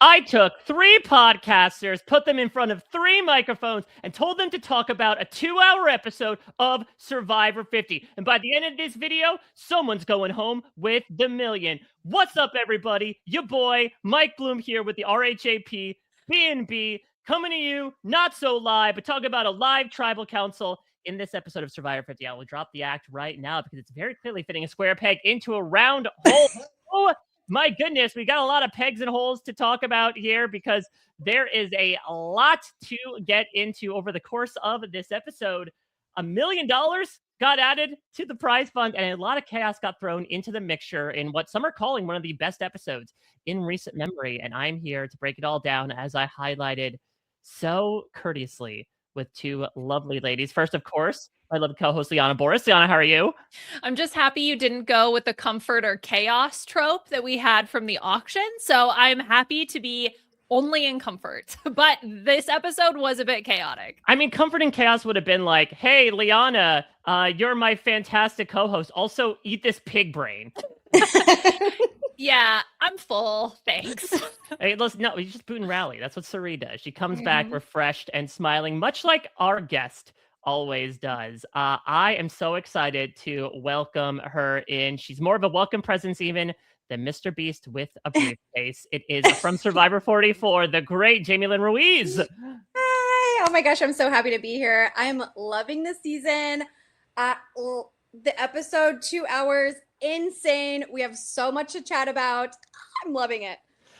I took 3 podcasters, put them in front of 3 microphones, and told them to talk about a 2-hour episode of Survivor 50. And by the end of this video, someone's going home with the million. What's up, everybody? Your boy, Mike Bloom here with the RHAP B&B, coming to you, not so live, but talking about a live tribal council in this episode of Survivor 50. I will drop the act right now because it's very clearly fitting a square peg into a round hole. Oh, my goodness, we got a lot of pegs and holes to talk about here because there is a lot to get into over the course of this episode. $1 million got added to the prize fund, and a lot of chaos got thrown into the mixture in what some are calling one of the best episodes in recent memory. And I'm here to break it all down, as I highlighted so courteously with 2 lovely ladies. First, of course, my lovely co-host Liana Boraas. Liana, how are you? I'm just happy you didn't go with the comfort or chaos trope that we had from the auction. So I'm happy to be only in comfort. But this episode was a bit chaotic. I mean, comfort and chaos would have been like, hey, Liana, you're my fantastic co-host. Also, eat this pig brain. Yeah, I'm full. Thanks. Hey, listen, no, you just boot and rally. That's what Cirie does. She comes back refreshed and smiling, much like our guest always does. I am so excited to welcome her in. She's more of a welcome presence even than Mr. Beast with a briefcase. It is from Survivor 44, the great Jaime Lynn Ruiz. Hi. Oh my gosh, I'm so happy to be here. I'm loving this season. The episode, 2 hours, insane. We have so much to chat about. I'm loving it.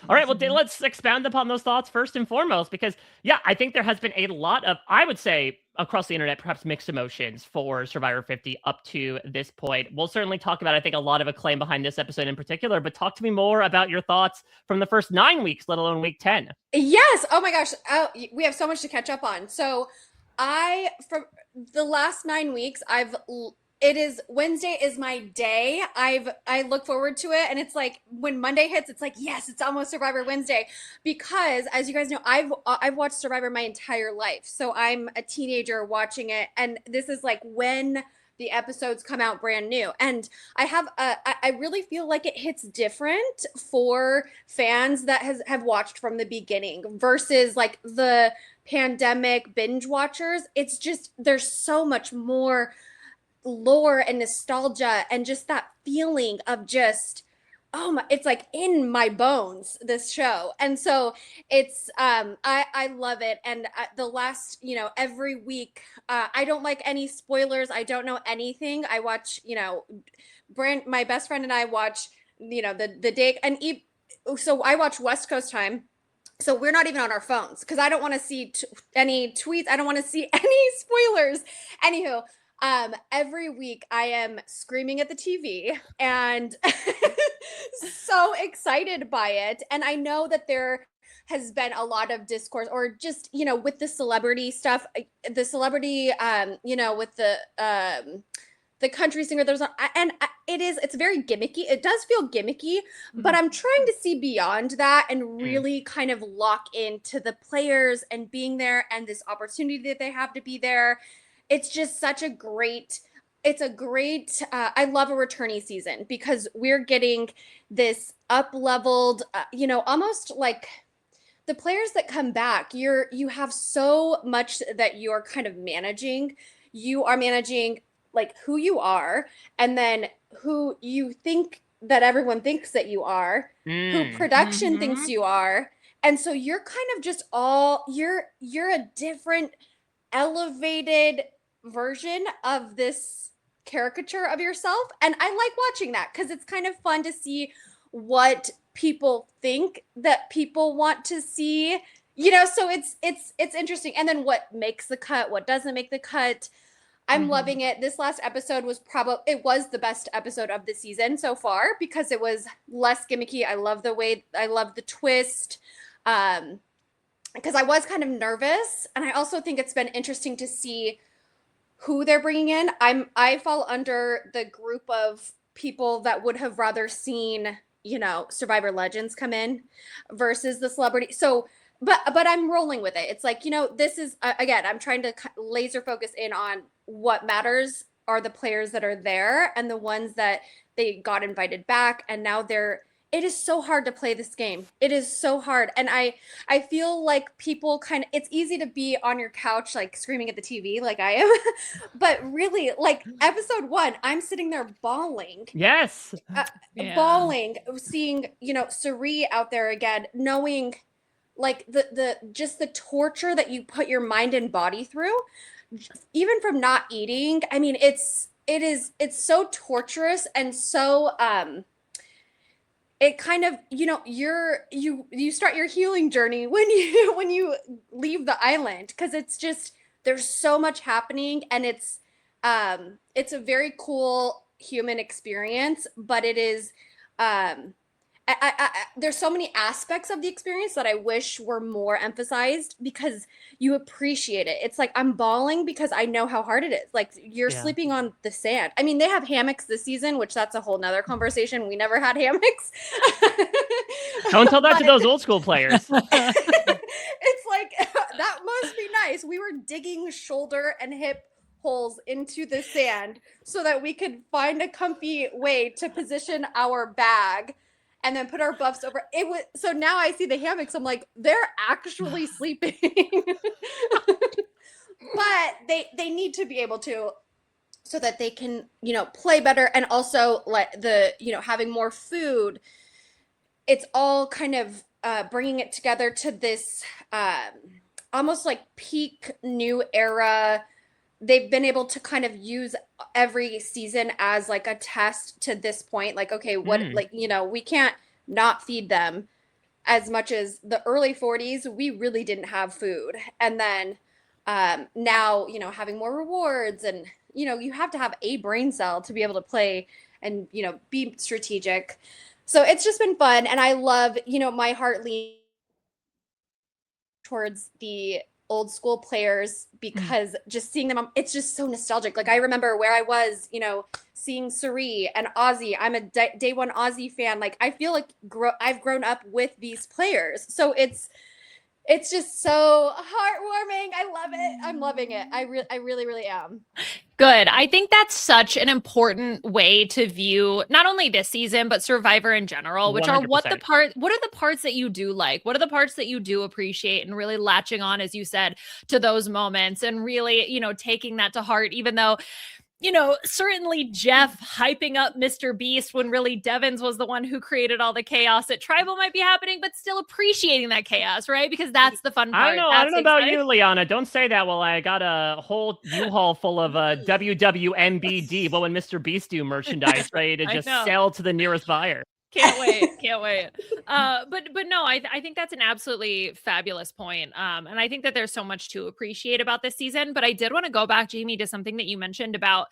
All right, well, let's expound upon those thoughts first and foremost, because, yeah, I think there has been a lot of, I would say, across the internet, perhaps mixed emotions for Survivor 50 up to this point. We'll certainly talk about, I think, a lot of acclaim behind this episode in particular, but talk to me more about your thoughts from the first 9 weeks, let alone week 10. Yes. Oh my gosh. We have so much to catch up on. So from the last 9 weeks, Wednesday is my day. I look forward to it, and it's like when Monday hits, it's like, yes, it's almost Survivor Wednesday, because as you guys know, I've watched Survivor my entire life. So I'm a teenager watching it, and this is like when the episodes come out brand new. And I really feel like it hits different for fans that have watched from the beginning versus like the pandemic binge watchers. It's just, there's so much more lore and nostalgia and just that feeling of just, oh my, it's like in my bones, this show. And so it's I love it. And the last, every week, I don't like any spoilers. I don't know anything. I watch, my best friend and I watch, the day, and so I watch West Coast time. So we're not even on our phones because I don't want to see any tweets. I don't want to see any spoilers. Anywho, every week I am screaming at the TV and so excited by it. And I know that there has been a lot of discourse, or just, with the celebrity stuff, with the country singer, it's very gimmicky. It does feel gimmicky, but I'm trying to see beyond that and really kind of lock into the players and being there and this opportunity that they have to be there. It's just I love a returnee season because we're getting this up-leveled, almost like the players that come back, you have so much that you're kind of managing. You are managing like who you are, and then who you think that everyone thinks that you are, who production thinks you are. And so you're kind of just you're a different elevated version of this caricature of yourself, and I like watching that because it's kind of fun to see what people think that people want to see, so it's interesting. And then what makes the cut, what doesn't make the cut. I'm loving it. This last episode was the best episode of the season so far because it was less gimmicky. I love the twist, because I was kind of nervous, and I also think it's been interesting to see who they're bringing in. I fall under the group of people that would have rather seen, Survivor Legends come in versus the celebrity. So, but I'm rolling with it. It's like, this is, again, I'm trying to laser focus in on what matters are the players that are there and the ones that they got invited back, and now they're it is so hard to play this game. It is so hard. And I feel like people it's easy to be on your couch, like screaming at the TV like I am. But really, like episode 1, I'm sitting there bawling. Yes. Bawling, seeing, Cirie out there again, knowing like the just the torture that you put your mind and body through, even from not eating. I mean, it's so torturous and so it kind of, you start your healing journey when you leave the island, because it's just, there's so much happening, and it's a very cool human experience, but it is there's so many aspects of the experience that I wish were more emphasized, because you appreciate it. It's like, I'm bawling because I know how hard it is. Like, you're sleeping on the sand. I mean, they have hammocks this season, which that's a whole nother conversation. We never had hammocks. Don't tell that to those old school players. It's like, that must be nice. We were digging shoulder and hip holes into the sand so that we could find a comfy way to position our bag and then put our buffs over it. So now I see the hammocks, I'm like, they're actually sleeping. But they need to be able to, so that they can, play better, and also let having more food. It's all kind of bringing it together to this almost like peak new era. They've been able to kind of use every season as like a test to this point. Like, okay, what, we can't not feed them. As much as the early 40s, we really didn't have food. And then now, having more rewards, and, you have to have a brain cell to be able to play and, be strategic. So it's just been fun. And I love, my heart leans towards the old school players, because just seeing them, it's just so nostalgic. Like, I remember where I was, seeing Cirie and Ozzy. I'm a day one Ozzy fan. Like, I feel like I've grown up with these players. So it's just so heartwarming. I love it. I'm loving it. I really, really am. Good. I think that's such an important way to view not only this season, but Survivor in general, which 100%. Are what are the parts that you do like? What are the parts that you do appreciate, and really latching on, as you said, to those moments, and really, taking that to heart, even though, certainly Jeff hyping up Mr. Beast when really Devens was the one who created all the chaos at Tribal might be happening, but still appreciating that chaos, right? Because that's the fun part. I don't know about you, Liana. Don't say that. Well, I got a whole U-Haul full of WWNBD, but when Mr. Beast do merchandise, ready to just sell to the nearest buyer. Can't wait. But no, I think that's an absolutely fabulous point. And I think that there's so much to appreciate about this season. But I did want to go back, Jamie, to something that you mentioned about,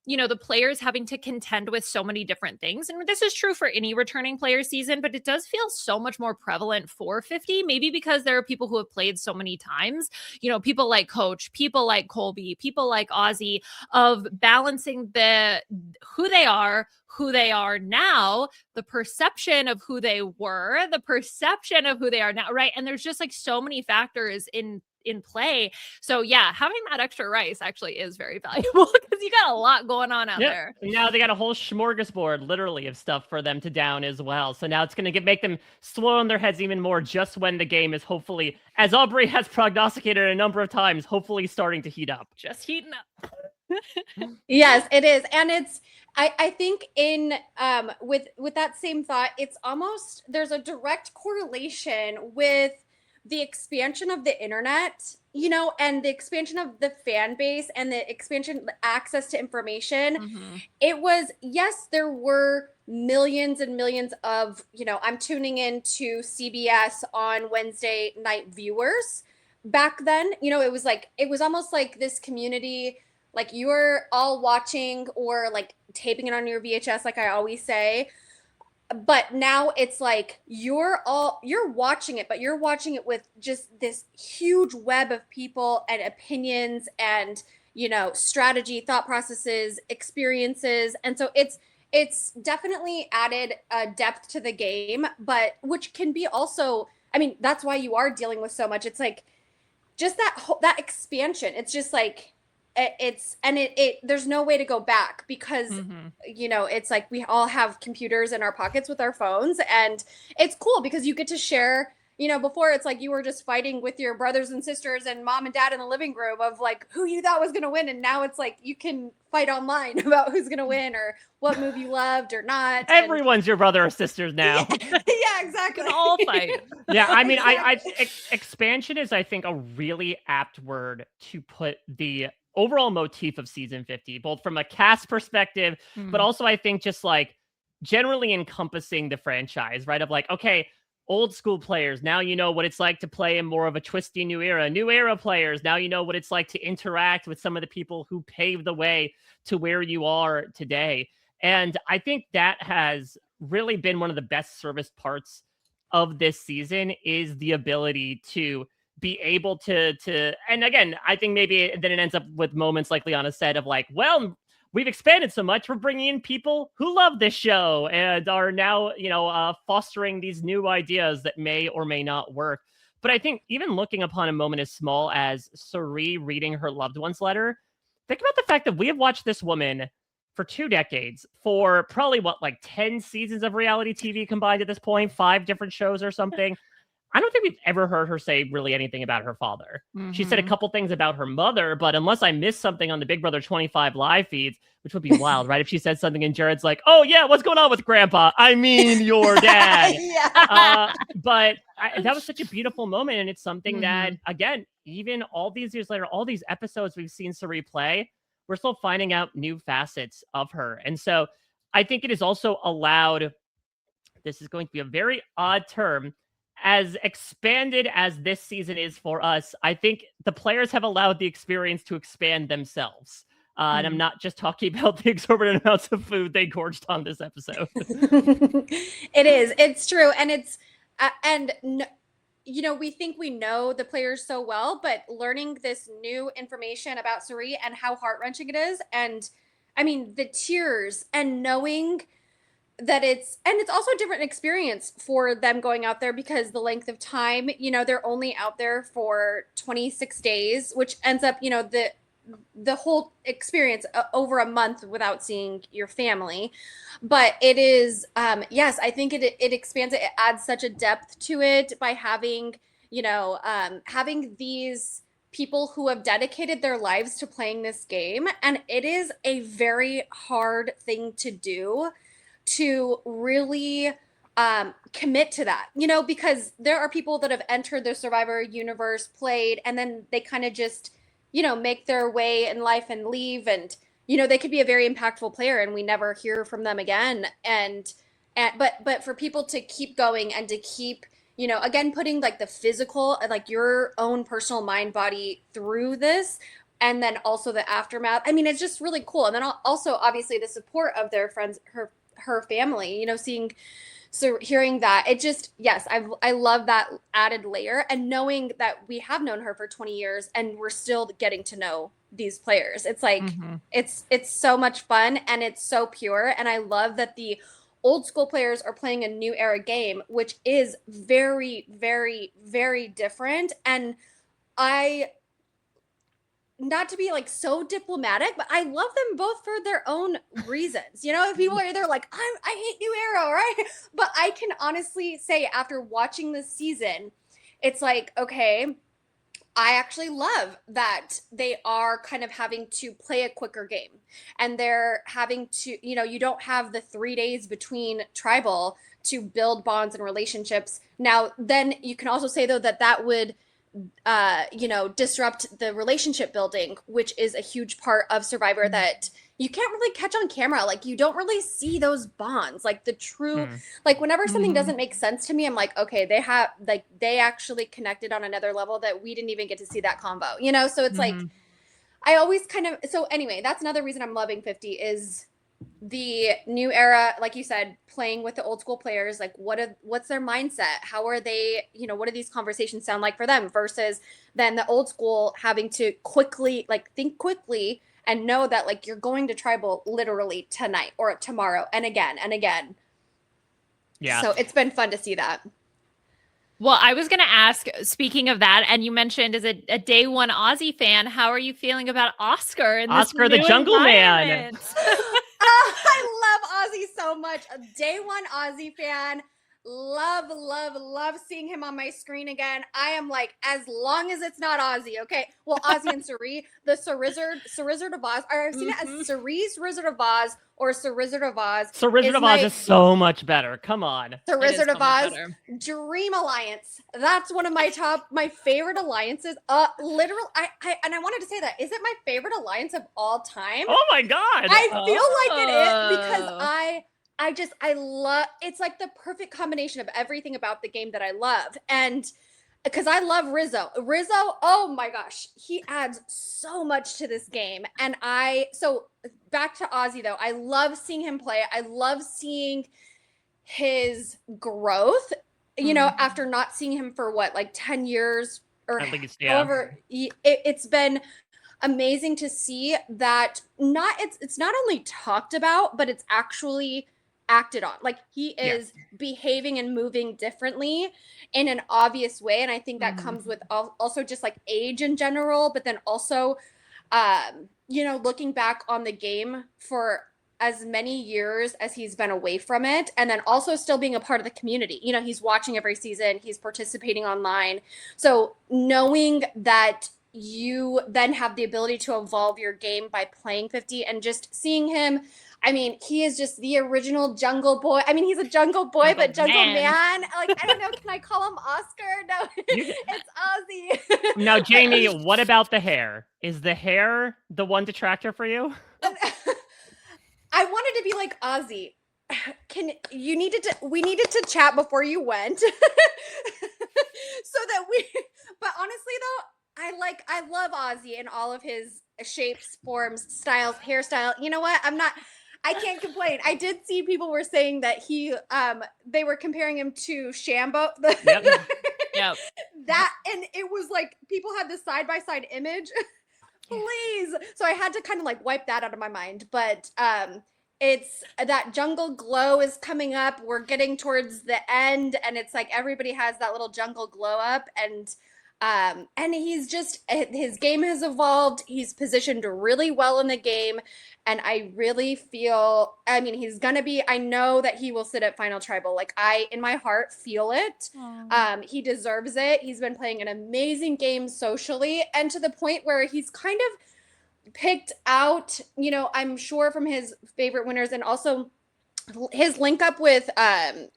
the players having to contend with so many different things. And this is true for any returning player season, but it does feel so much more prevalent for 50, maybe because there are people who have played so many times, people like Coach, people like Colby, people like Ozzy, of balancing who they are now, the perception of who they were, the perception of who they are now, right? And there's just like so many factors in play. So yeah, having that extra rice actually is very valuable, because you got a lot going on out there. Now they got a whole smorgasbord, literally, of stuff for them to down as well. So now it's going to make them swirl in their heads even more, just when the game is hopefully, as Aubrey has prognosticated a number of times, hopefully starting to heat up. Just heating up. Yes, it is. And it's, I think in with that same thought, it's almost, there's a direct correlation with the expansion of the internet, and the expansion of the fan base, and the expansion, the access to information. Mm-hmm. It was, yes, there were millions and millions of, I'm tuning into CBS on Wednesday night viewers back then. It was almost like this community, like you were all watching or like taping it on your VHS, like I always say. But now it's like you're watching it, but you're watching it with just this huge web of people and opinions and, strategy, thought processes, experiences. And so it's definitely added depth to the game, but which can be also, I mean, that's why you are dealing with so much. It's like just that expansion. It's just like, there's no way to go back because it's like we all have computers in our pockets with our phones, and it's cool because you get to share. Before it's like you were just fighting with your brothers and sisters and mom and dad in the living room of like who you thought was going to win. And now it's like you can fight online about who's going to win or what move you loved or not. Everyone's your brother or sisters now. Yeah, exactly. All fight. Yeah, I mean, expansion is, I think, a really apt word to put the overall motif of season 50, both from a cast perspective, but also I think just like generally encompassing the franchise, right? Of like, okay, old school players, now you know what it's like to play in more of a twisty new era players, now you know what it's like to interact with some of the people who paved the way to where you are today. And I think that has really been one of the best serviced parts of this season is the ability to be able to, and again, I think maybe then it ends up with moments like Liana said of like, well, we've expanded so much, we're bringing in people who love this show and are now, fostering these new ideas that may or may not work. But I think even looking upon a moment as small as Cirie reading her loved one's letter, think about the fact that we have watched this woman for 2 decades, for probably 10 seasons of reality TV combined at this point, 5 different shows or something. I don't think we've ever heard her say really anything about her father. She said a couple things about her mother, but unless I missed something on the Big Brother 25 live feeds, which would be wild, right? If she said something and Jared's like, oh yeah, what's going on with grandpa? I mean, your dad. But that was such a beautiful moment. And it's something that, again, even all these years later, all these episodes we've seen Cirie play, we're still finding out new facets of her. And so I think it has also allowed, this is going to be a very odd term, as expanded as this season is for us, I think the players have allowed the experience to expand themselves. And I'm not just talking about the exorbitant amounts of food they gorged on this episode. It is. It's true. And it's, we think we know the players so well, but learning this new information about Cirie and how heart-wrenching it is. And I mean, the tears and knowing that it's also a different experience for them going out there because the length of time, they're only out there for 26 days, which ends up, the whole experience over a month without seeing your family. But it is, yes, I think it expands it. It adds such a depth to it by having, having these people who have dedicated their lives to playing this game. And it is a very hard thing to do, to really commit to that, because there are people that have entered the Survivor universe, played, and then they kind of just, make their way in life and leave. And, they could be a very impactful player and we never hear from them again. But for people to keep going and to keep, again, putting like the physical, like your own personal mind, body through this, and then also the aftermath. I mean, it's just really cool. And then also obviously the support of their friends, her family, hearing that, it just, yes, I love that added layer, and knowing that we have known her for 20 years and we're still getting to know these players. It's like, it's so much fun and it's so pure. And I love that the old school players are playing a new era game, which is very, very, very different. And not to be like so diplomatic, but I love them both for their own reasons. People are either like, I hate New Era, right? But I can honestly say after watching this season, it's like, okay, I actually love that they are kind of having to play a quicker game, and they're having to, you don't have the 3 days between tribal to build bonds and relationships. Now, then you can also say though that would disrupt the relationship building, which is a huge part of Survivor that you can't really catch on camera. Like, you don't really see those bonds, like the true, like whenever something doesn't make sense to me, I'm like, okay, they actually connected on another level that we didn't even get to see that combo, so it's like, I always so anyway, that's another reason I'm loving 50 is the new era, like you said, playing with the old school players, like what's their mindset? How are they, what do these conversations sound like for them versus then the old school having to quickly, like think quickly and know that like you're going to tribal literally tonight or tomorrow and again and again. Yeah. So it's been fun to see that. Well, I was going to ask, speaking of that, and you mentioned as a day one Ozzy fan, how are you feeling about Oscar in this Oscar the new Jungle Man. environment? I love Ozzy so much. A day one Ozzy fan. Love seeing him on my screen again. I am like, as long as it's not Ozzy, okay? Well, Ozzy and Cirie, the Cirizard of Oz. I've seen it as Cirie's Wizard of Oz or Cirizard of Oz. Cirizard of Oz is so much better. Come on. Cirizard of Oz, Dream Alliance. That's one of my favorite alliances. Literal. I wanted to say that. Is it my favorite alliance of all time? Oh my God. I feel like it is because I love, it's like the perfect combination of everything about the game that I love. And because I love Rizo, oh my gosh, he adds so much to this game. And so back to Ozzy though, I love seeing him play. I love seeing his growth, you know, after not seeing him for what, like 10 years or however, it's been amazing to see that it's not only talked about, but it's actually acted on. Like he is behaving and moving differently in an obvious way. And I think that comes with also just like age in general, but then also, you know, looking back on the game for as many years as he's been away from it. And then also still being a part of the community. You know, he's watching every season, he's participating online. So knowing that you then have the ability to evolve your game by playing 50 and just seeing him, I mean, he is just the original Jungle Boy. I mean, he's a Jungle Boy, but Jungle Man. Like, I don't know. Can I call him Oscar? No, it's Ozzy. Now, Jamie, what about the hair? Is the hair the one detractor for you? I wanted to be like Ozzy. We needed to chat before you went. So that but honestly though, I love Ozzy in all of his shapes, forms, styles, hairstyle. You know what? I can't complain. I did see people were saying that they were comparing him to Shambo. Yep. That, and it was like, people had this side-by-side image. Please. So I had to kind of like wipe that out of my mind. But it's that jungle glow is coming up. We're getting towards the end, and it's like everybody has that little jungle glow up, and he's just, his game has evolved. He's positioned really well in the game. And I really feel, I mean, I know that he will sit at Final Tribal. Like in my heart, feel it. He deserves it. He's been playing an amazing game socially, and to the point where he's kind of picked out, you know, I'm sure from his favorite winners, and also his link up with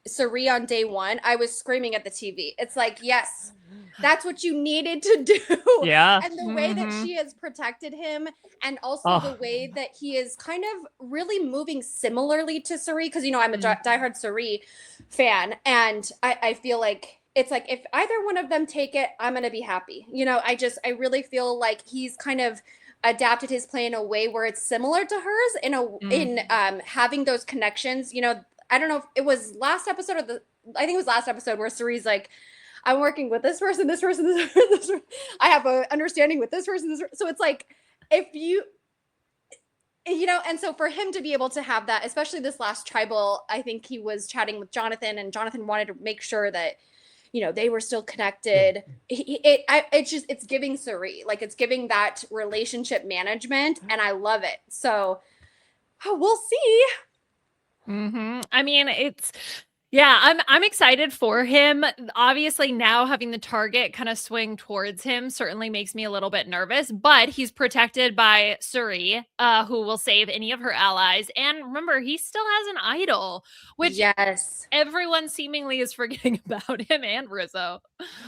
Cirie on day one. I was screaming at the TV. It's like, yes, that's what you needed to do. Yeah. And the way that she has protected him, and also the way that he is kind of really moving similarly to Cirie, because, you know, I'm a diehard Cirie fan, and I feel like it's like, if either one of them take it, I'm going to be happy. You know, I really feel like he's kind of adapted his play in a way where it's similar to hers in having those connections. You know, I don't know if it was last episode I think it was last episode where Cirie's like, I'm working with this person, this person, this person. I have an understanding with this person, So it's like, if you know, and so for him to be able to have that, especially this last tribal, I think he was chatting with Jonathan, and Jonathan wanted to make sure that, you know, they were still connected. It's giving Cirie, like, it's giving that relationship management, and I love it. So we'll see. I mean, I'm excited for him. Obviously, now having the target kind of swing towards him certainly makes me a little bit nervous, but he's protected by Cirie, who will save any of her allies. And remember, he still has an idol, which everyone seemingly is forgetting about him, and Rizo.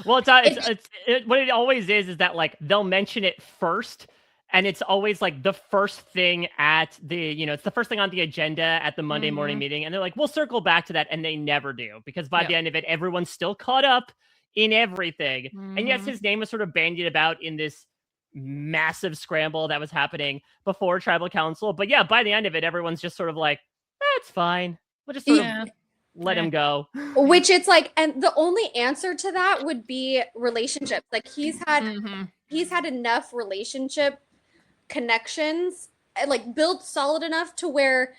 Well, what it always is that, like, they'll mention it first. And it's always like the first thing at the, you know, it's the first thing on the agenda at the Monday morning meeting. And they're like, we'll circle back to that. And they never do, because by the end of it, everyone's still caught up in everything. And yes, his name was sort of bandied about in this massive scramble that was happening before Tribal Council. But yeah, by the end of it, everyone's just sort of like, that's fine. We'll just sort of let him go. Which it's like, and the only answer to that would be relationships. Like he's had enough relationship connections, like built solid enough to where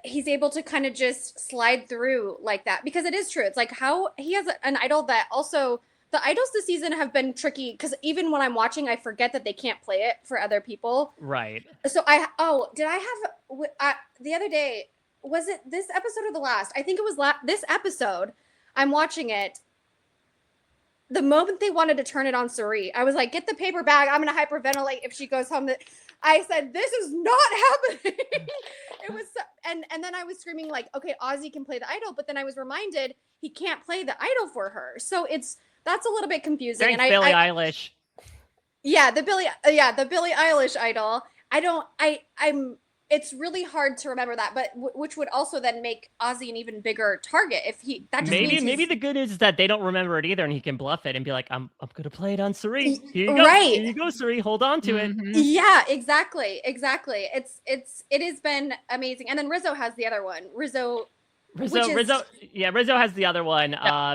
he's able to kind of just slide through like that, because it is true. It's like how he has an idol that also, the idols this season have been tricky because even when I'm watching, I forget that they can't play it for other people. Right. So did I have the other day, was it this episode or the last? I think it was this episode. I'm watching it. The moment they wanted to turn it on Cirie, I was like, get the paper bag. I'm going to hyperventilate if she goes home. I said, this is not happening. It was, and then I was screaming like, okay, Ozzy can play the idol. But then I was reminded he can't play the idol for her. So that's a little bit confusing. Thanks, and Billie Eilish. Yeah, the Billie Eilish idol. It's really hard to remember that, but which would also then make Ozzy an even bigger target if maybe the good is that they don't remember it either, and he can bluff it and be like, I'm gonna play it on Cirie. Here you go, right. Here you go, Cirie. Hold on to it. Yeah, exactly. It has been amazing. And then Rizo has the other one. Rizo has the other one. Yeah.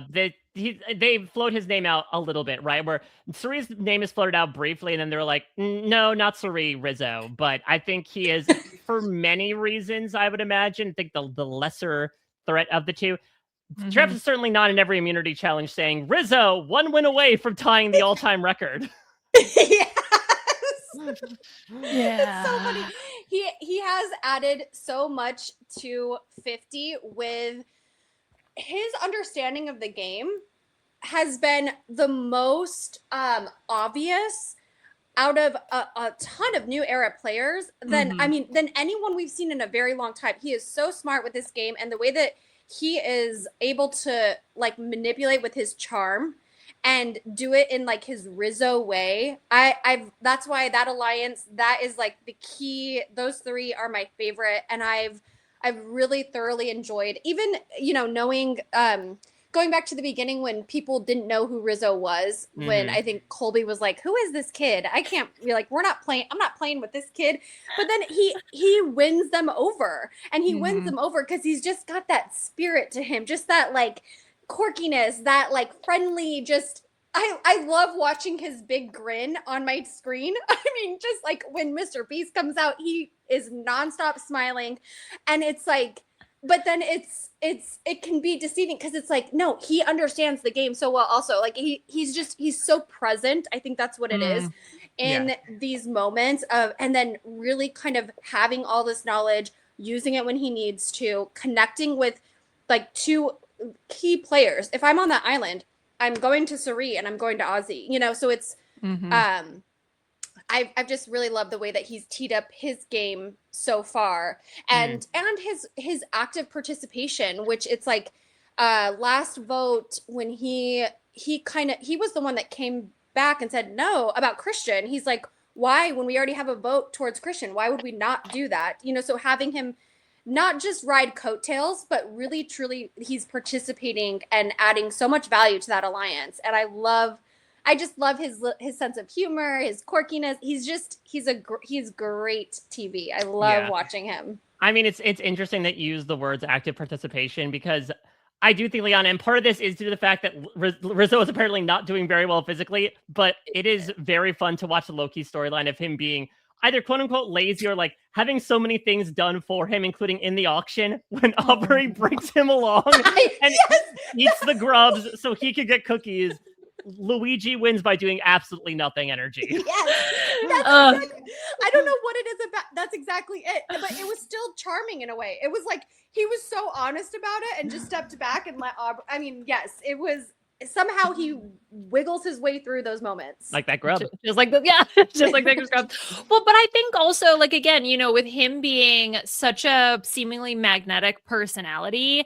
They float his name out a little bit, right? Where Cirie's name is floated out briefly, and then they're like, no, not Cirie, Rizo. But I think he is, for many reasons, I would imagine, I think the lesser threat of the two. Travis is certainly not in every immunity challenge saying, Rizo, 1 win away from tying the all-time record. Yes. Yeah. It's so funny. He has added so much to 50 with his understanding of the game has been the most obvious out of a ton of new era players than anyone we've seen in a very long time. He is so smart with this game, and the way that he is able to like manipulate with his charm and do it in like his Rizo way. That's why that alliance, that is like the key. Those three are my favorite, and I've really thoroughly enjoyed, even, knowing, going back to the beginning when people didn't know who Rizo was, when I think Colby was like, who is this kid? I can't be like, I'm not playing with this kid. But then he wins them over, and he wins them over because he's just got that spirit to him, just that like quirkiness, that like friendly, just, I love watching his big grin on my screen. I mean, just like when Mr. Beast comes out, he is nonstop smiling, and it's like, but then it can be deceiving because it's like, no, he understands the game so well. Also, like he's so present. I think that's what it is in these moments of, and then really kind of having all this knowledge, using it when he needs to, connecting with like two key players. If I'm on that island, I'm going to Cirie and I'm going to Ozzy, so it's, I've just really loved the way that he's teed up his game so far, and his active participation, which it's like, last vote when he was the one that came back and said no about Christian. He's like, why, when we already have a vote towards Christian, why would we not do that? So having him not just ride coattails, but really, truly, he's participating and adding so much value to that alliance. And I just love his sense of humor, his quirkiness. He's great TV. I love watching him. I mean, it's interesting that you use the words active participation, because I do think, Liana, and part of this is due to the fact that Rizo is apparently not doing very well physically, but it is very fun to watch the Loki storyline of him being either quote unquote lazy or like having so many things done for him, including in the auction when Aubrey brings him along and eats the grubs so he could get cookies. Luigi wins by doing absolutely nothing energy. Yes. Exactly, I don't know what it is about. That's exactly it. But it was still charming in a way. It was like he was so honest about it and just stepped back and let Aubrey. I mean, yes, it was. Somehow he wiggles his way through those moments. Like that grub. Just like just like that grub. Well, but I think also, like, again, with him being such a seemingly magnetic personality,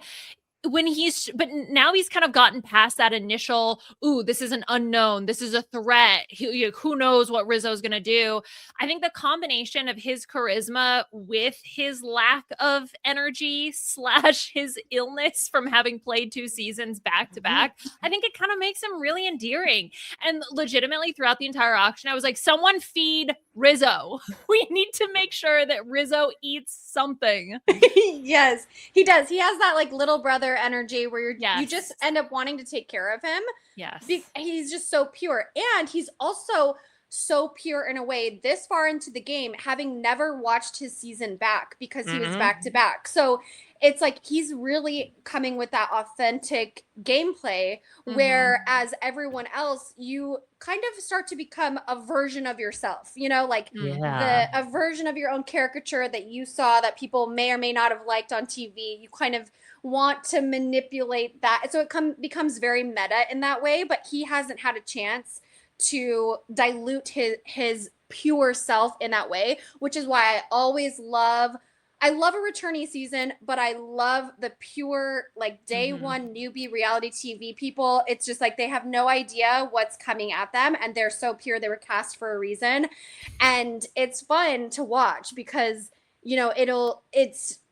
but now he's kind of gotten past that initial, ooh, this is an unknown, this is a threat, who knows what Rizzo's gonna do. I think the combination of his charisma with his lack of energy / his illness from having played 2 seasons back to back, I think it kind of makes him really endearing. And legitimately throughout the entire auction, I was like, someone feed Rizo. We need to make sure that Rizo eats something. Yes, he does. He has that like little brother energy where you just end up wanting to take care of him. Yes. He's just so pure. And he's also so pure in a way this far into the game, having never watched his season back because he was back to back. So it's like he's really coming with that authentic gameplay, whereas everyone else, you kind of start to become a version of yourself, you know, like a version of your own caricature that you saw that people may or may not have liked on TV. You kind of want to manipulate that. So it becomes very meta in that way, but he hasn't had a chance to dilute his pure self in that way, which is why I always love a returnee season, but I love the pure, like, day one newbie reality TV people. It's just like they have no idea what's coming at them, and they're so pure. They were cast for a reason, and it's fun to watch because, you know,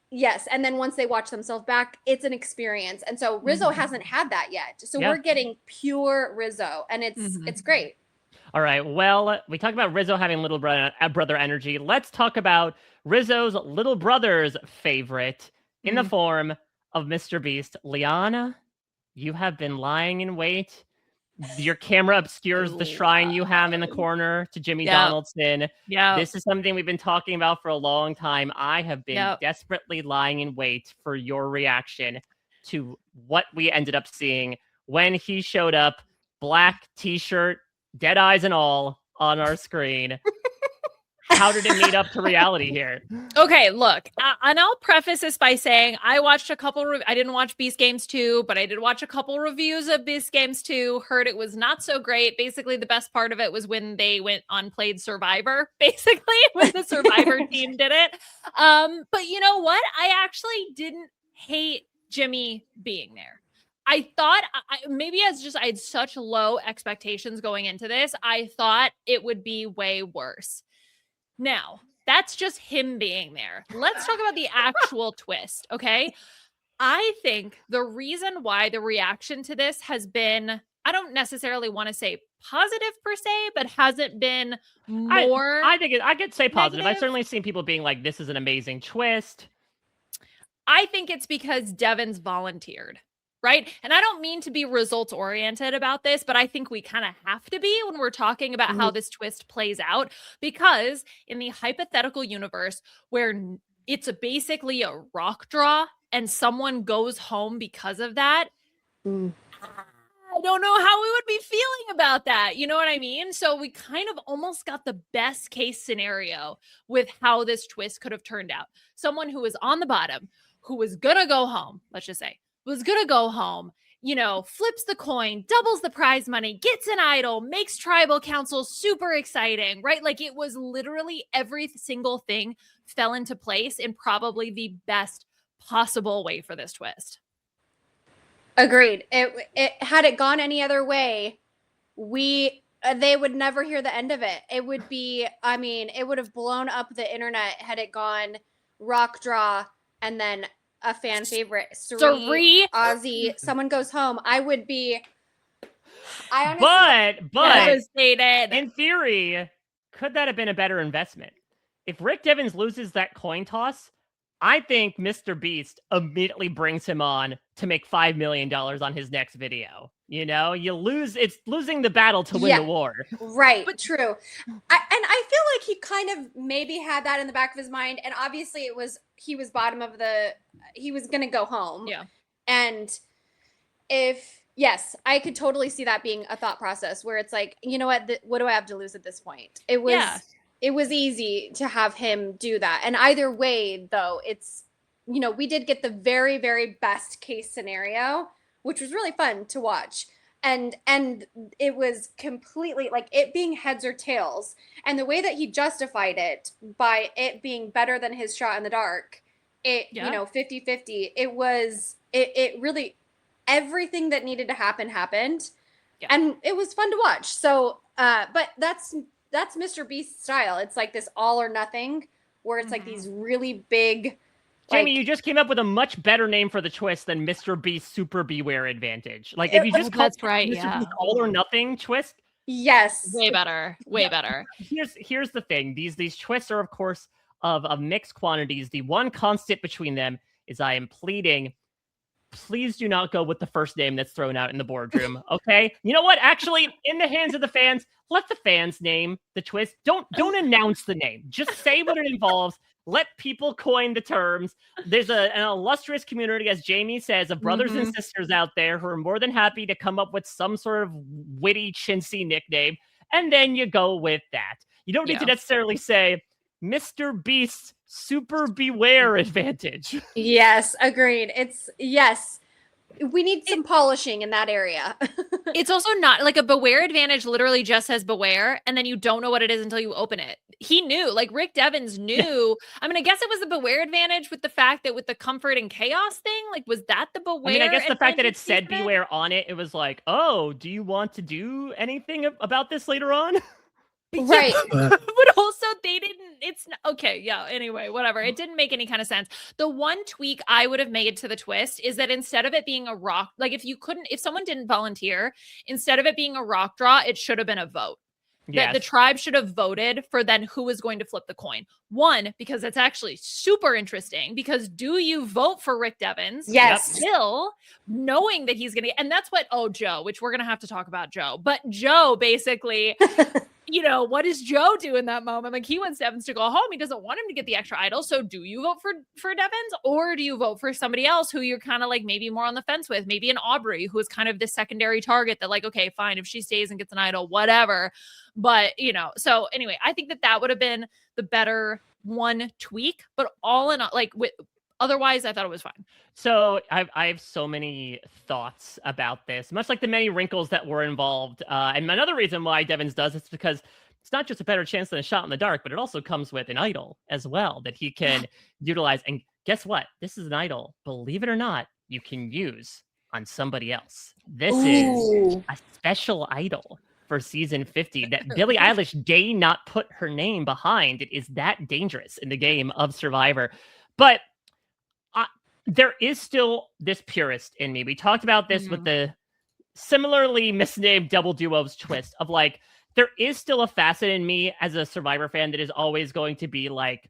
yes, and then once they watch themselves back, it's an experience. And so Rizo hasn't had that yet. So we're getting pure Rizo, and it's great. All right. Well, we talked about Rizo having little brother energy. Let's talk about Rizzo's little brother's favorite in the form of Mr. Beast. Liana, you have been lying in wait. Your camera obscures the shrine you have in the corner to Jimmy Donaldson. Yeah. This is something we've been talking about for a long time. I have been desperately lying in wait for your reaction to what we ended up seeing when he showed up, black t-shirt, dead eyes and all, on our screen. How did it meet up to reality here? Okay, look, and I'll preface this by saying I watched a couple. I didn't watch Beast Games 2, but I did watch a couple reviews of Beast Games 2. Heard it was not so great. Basically, the best part of it was when they went on played Survivor. Basically, when the Survivor team did it. But you know what? I actually didn't hate Jimmy being there. I thought maybe I had such low expectations going into this. I thought it would be way worse. Now, that's just him being there. Let's talk about the actual twist, okay? I think the reason why the reaction to this has been, I don't necessarily want to say positive per se, but hasn't been more. I think I could say positive. negative. I've certainly seen people being like, this is an amazing twist. I think it's because Devens volunteered. Right. And I don't mean to be results oriented about this, but I think we kind of have to be when we're talking about how this twist plays out, because in the hypothetical universe where it's basically a rock draw and someone goes home because of that, I don't know how we would be feeling about that. You know what I mean? So we kind of almost got the best case scenario with how this twist could have turned out. Someone who was on the bottom, who was going to go home, let's just say, was going to go home, you know, flips the coin, doubles the prize money, gets an idol, makes tribal council super exciting, right? Like it was literally every single thing fell into place in probably the best possible way for this twist. Agreed. It had it gone any other way, they would never hear the end of it. It would be, I mean, it would have blown up the internet had it gone rock draw and then a fan favorite, Cirie, Ozzy, someone goes home. I would be. I honestly, but devastated. In theory, could that have been a better investment? If Rick Devens loses that coin toss, I think Mr. Beast immediately brings him on to make $5 million on his next video. You know, it's losing the battle to win the war. Right, but true. I feel like he kind of maybe had that in the back of his mind. And obviously he was he was going to go home. Yeah. And yes, I could totally see that being a thought process where it's like, you know what do I have to lose at this point? It was easy to have him do that. And either way, though, it's, you know, we did get the very, very best case scenario, which was really fun to watch. And it was completely like it being heads or tails. And the way that he justified it by it being better than his shot in the dark, you know, 50-50, it really, everything that needed to happen happened. Yeah. And it was fun to watch. So, but that's Mr. Beast's style. It's like this all or nothing where it's like these really big. Jamie, you just came up with a much better name for the twist than Mr. Beast Super Beware Advantage. Like if you just call that's right, Mr. Beast all or nothing twist. Yes. Way better. Way better. Here's the thing. These twists are of course of mixed quantities. The one constant between them is I am pleading please do not go with the first name that's thrown out in the boardroom. Okay. You know what? Actually, in the hands of the fans, let the fans name the twist. Don't announce the name. Just say what it involves. Let people coin the terms. There's an illustrious community, as Jamie says, of brothers and sisters out there who are more than happy to come up with some sort of witty, chintzy nickname. And then you go with that. You don't need to necessarily say Mr. Beast's Super Beware Advantage. Yes, agreed. Yes. We need some polishing in that area. It's also not like a Beware Advantage literally just says Beware, and then you don't know what it is until you open it. He knew, like Rick Devens knew. I mean, I guess it was the Beware Advantage with the fact that with the comfort and chaos thing, like, was that the Beware? I mean, I guess the fact that it said secret? Beware on it, it was like, oh, do you want to do anything about this later on? Right. But also they didn't, it's okay. Yeah. Anyway, whatever. It didn't make any kind of sense. The one tweak I would have made to the twist is that instead of it being a rock, like if someone didn't volunteer, instead of it being a rock draw, it should have been a vote. That the tribe should have voted for then who was going to flip the coin. One, because it's actually super interesting, because do you vote for Rick Devens? Yes. Still knowing that he's going to, and that's what, Joe, which we're going to have to talk about Joe, but Joe basically, what does Joe do in that moment? Like, he wants Devens to go home. He doesn't want him to get the extra idol. So do you vote for Devens, or do you vote for somebody else who you're kind of like maybe more on the fence with, maybe an Aubrey, who is kind of the secondary target that like, okay, fine, if she stays and gets an idol, whatever. But, so anyway, I think that would have been the better one tweak, but all in all, like otherwise I thought it was fine. So I have so many thoughts about this, much like the many wrinkles that were involved. And another reason why Devens does it's because it's not just a better chance than a shot in the dark, but it also comes with an idol as well that he can utilize. And guess what? This is an idol, believe it or not, you can use on somebody else. This is a special idol for season 50 that Billie Eilish dare not put her name behind. It is that dangerous in the game of Survivor. But there is still this purist in me. We talked about this with the similarly misnamed Double Duos twist of like, there is still a facet in me as a Survivor fan that is always going to be like,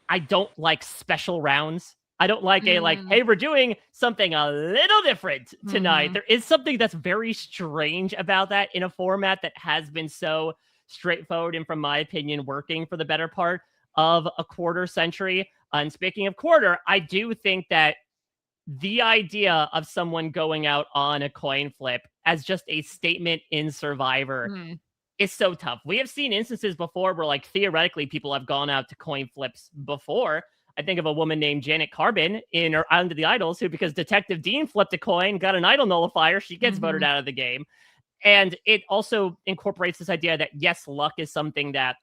I don't like special rounds. I don't like hey, we're doing something a little different tonight. There is something that's very strange about that in a format that has been so straightforward and, from my opinion, working for the better part of a quarter century. And speaking of quarter, I do think that the idea of someone going out on a coin flip as just a statement in Survivor is so tough. We have seen instances before where, like, theoretically people have gone out to coin flips before. I think of a woman named Janet Carbon in her Island of the Idols who, because Detective Dean flipped a coin, got an idol nullifier, she gets voted out of the game. And it also incorporates this idea that, yes, luck is something that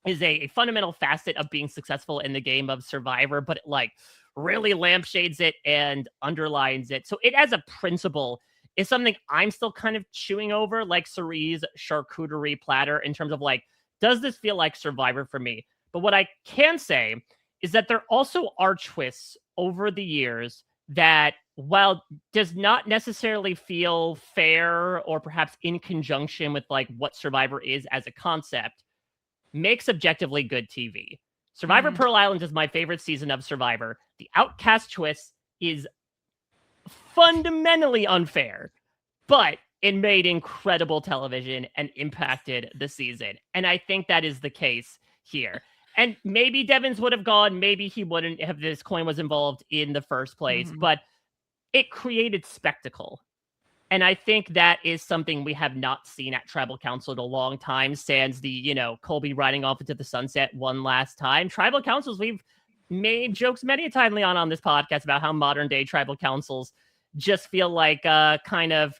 is a fundamental facet of being successful in the game of Survivor, but it like really lampshades it and underlines it. So it as a principle is something I'm still kind of chewing over, like Cirie's charcuterie platter, in terms of like, does this feel like Survivor for me? But what I can say is that there also are twists over the years that, while does not necessarily feel fair or perhaps in conjunction with like what Survivor is as a concept, makes objectively good TV. Survivor Pearl Island is my favorite season of Survivor. The Outcast twist is fundamentally unfair, but it made incredible television and impacted the season. And I think that is the case here. And maybe Devens would have gone, maybe he wouldn't have, this coin was involved in the first place, but it created spectacle. And I think that is something we have not seen at Tribal Council in a long time, sans the, Colby riding off into the sunset one last time. Tribal Councils, we've made jokes many a time, Leon, on this podcast about how modern day Tribal Councils just feel like kind of,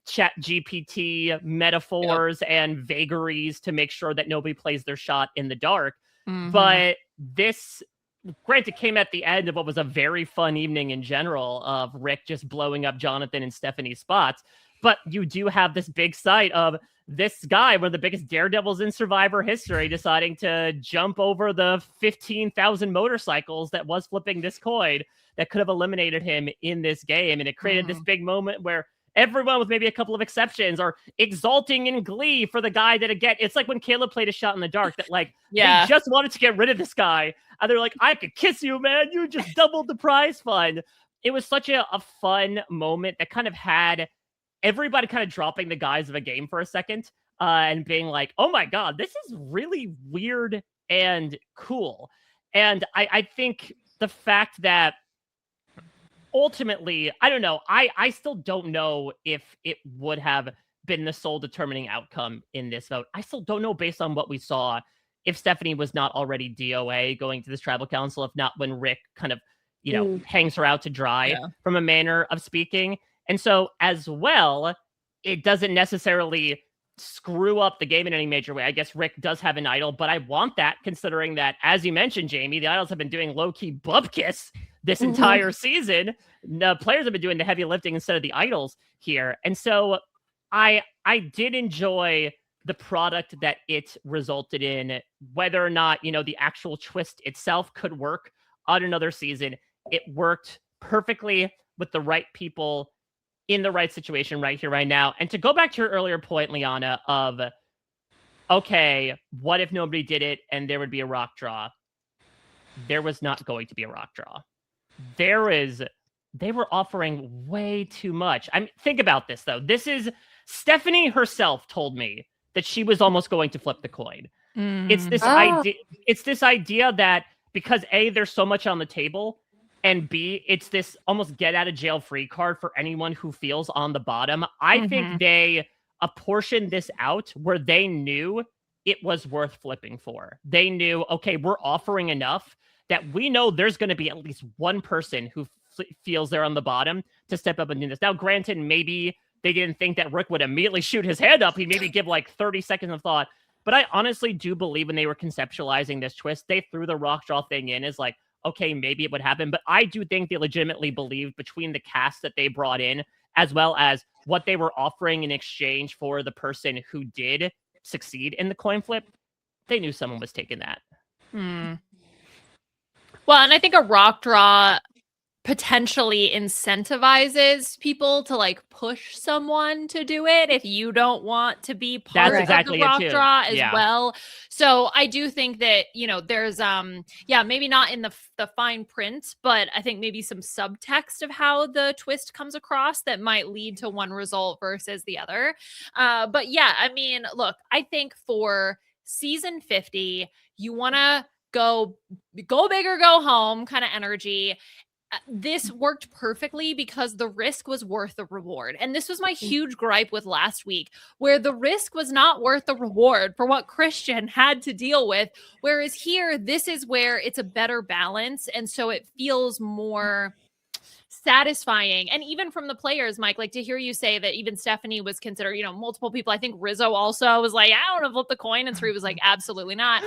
Chat GPT metaphors and vagaries to make sure that nobody plays their shot in the dark. But this, granted, came at the end of what was a very fun evening in general of Rick just blowing up Jonathan and Stephenie's spots. But you do have this big sight of this guy, one of the biggest daredevils in Survivor history, deciding to jump over the 15,000 motorcycles that was flipping this coin that could have eliminated him in this game. And it created this big moment where everyone, with maybe a couple of exceptions, are exulting in glee for the guy that, again, it's like when Caleb played a shot in the dark that, like, they just wanted to get rid of this guy. And they're like, I could kiss you, man. You just doubled the prize fund. it was such a fun moment that kind of had everybody kind of dropping the guise of a game for a second and being like, oh my God, this is really weird and cool. And I think the fact that ultimately, I don't know, I still don't know if it would have been the sole determining outcome in this vote. I still don't know, based on what we saw, if Stephenie was not already DOA going to this tribal council, if not when Rick kind of, hangs her out to dry from a manner of speaking. And so as well, it doesn't necessarily screw up the game in any major way. I guess Rick does have an idol, but I want that, considering that, as you mentioned, Jamie, the idols have been doing low-key bupkis this entire season. The players have been doing the heavy lifting instead of the idols here. And so I did enjoy the product that it resulted in. Whether or not, the actual twist itself could work on another season, it worked perfectly with the right people in the right situation right here, right now. And to go back to your earlier point, Liana, of, okay, what if nobody did it and there would be a rock draw? There was not going to be a rock draw. They were offering way too much. I mean, think about this, though. This is, Stephenie herself told me that she was almost going to flip the coin. It's this idea. It's this idea that because A, there's so much on the table, and B, it's this almost get out of jail free card for anyone who feels on the bottom. I think they apportioned this out where they knew it was worth flipping for. They knew, okay, we're offering enough that we know there's going to be at least one person who feels they're on the bottom to step up and do this. Now, granted, maybe they didn't think that Rick would immediately shoot his hand up. He'd maybe give like 30 seconds of thought. But I honestly do believe when they were conceptualizing this twist, they threw the rock draw thing in as like, okay, maybe it would happen. But I do think they legitimately believed, between the cast that they brought in, as well as what they were offering in exchange for the person who did succeed in the coin flip, they knew someone was taking that. Well, and I think a rock draw potentially incentivizes people to like push someone to do it if you don't want to be part of the rock draw as well. So I do think that, there's maybe not in the fine print, but I think maybe some subtext of how the twist comes across that might lead to one result versus the other. But yeah, I mean, look, I think for season 50, you want to go big or go home kind of energy. This worked perfectly because the risk was worth the reward. And this was my huge gripe with last week, where the risk was not worth the reward for what Christian had to deal with. Whereas here, this is where it's a better balance. And so it feels more satisfying. And even from the players, Mike, like to hear you say that even Stephenie was considered, multiple people. I think Rizo also was like, I don't want to flip the coin. And Cirie was like, absolutely not.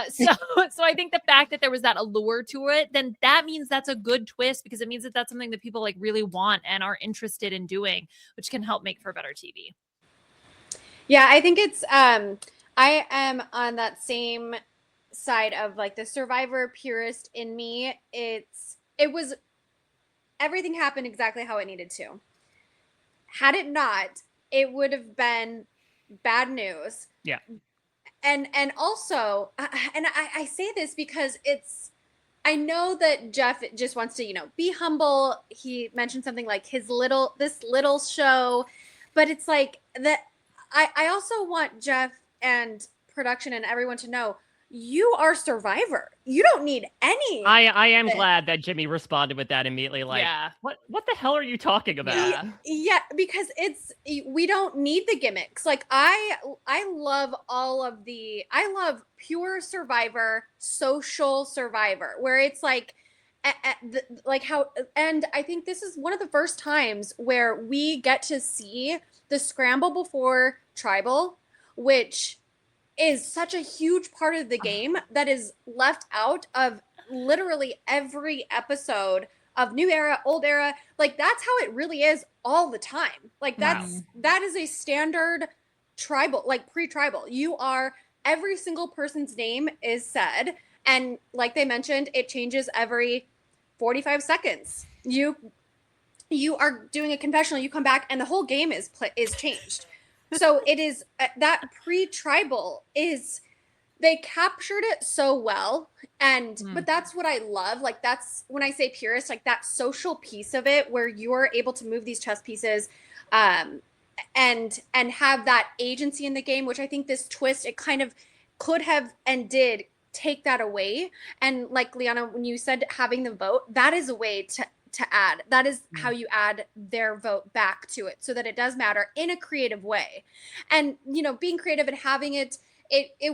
So I think the fact that there was that allure to it, then that means that's a good twist, because it means that that's something that people like really want and are interested in doing, which can help make for better TV. Yeah, I think it's, I am on that same side of like the Survivor purist in me. Everything happened exactly how it needed to. Had it not, it would have been bad news. Yeah. And also, and I say this because I know that Jeff just wants to, be humble. He mentioned something like this little show, but it's like that. I also want Jeff and production and everyone to know, you are Survivor. You don't need any. I am glad that Jimmy responded with that immediately. Like, what the hell are you talking about? Yeah, because we don't need the gimmicks. Like I love I love pure Survivor, social Survivor, where it's like, and I think this is one of the first times where we get to see the scramble before tribal, which is such a huge part of the game that is left out of literally every episode of New Era, Old Era. Like that's how it really is all the time. Like that is a standard tribal, like pre-tribal. Every single person's name is said, and like they mentioned, it changes every 45 seconds. You are doing a confessional, you come back, and the whole game is changed. So it is that pre-tribal is they captured it so well. And but that's what I love. Like, that's when I say purist, like that social piece of it where you're able to move these chess pieces and have that agency in the game, which I think this twist, it kind of could have and did take that away. And like Liana, when you said having the vote, that is a way to add. That is how you add their vote back to it so that it does matter in a creative way. And, you know, being creative and having it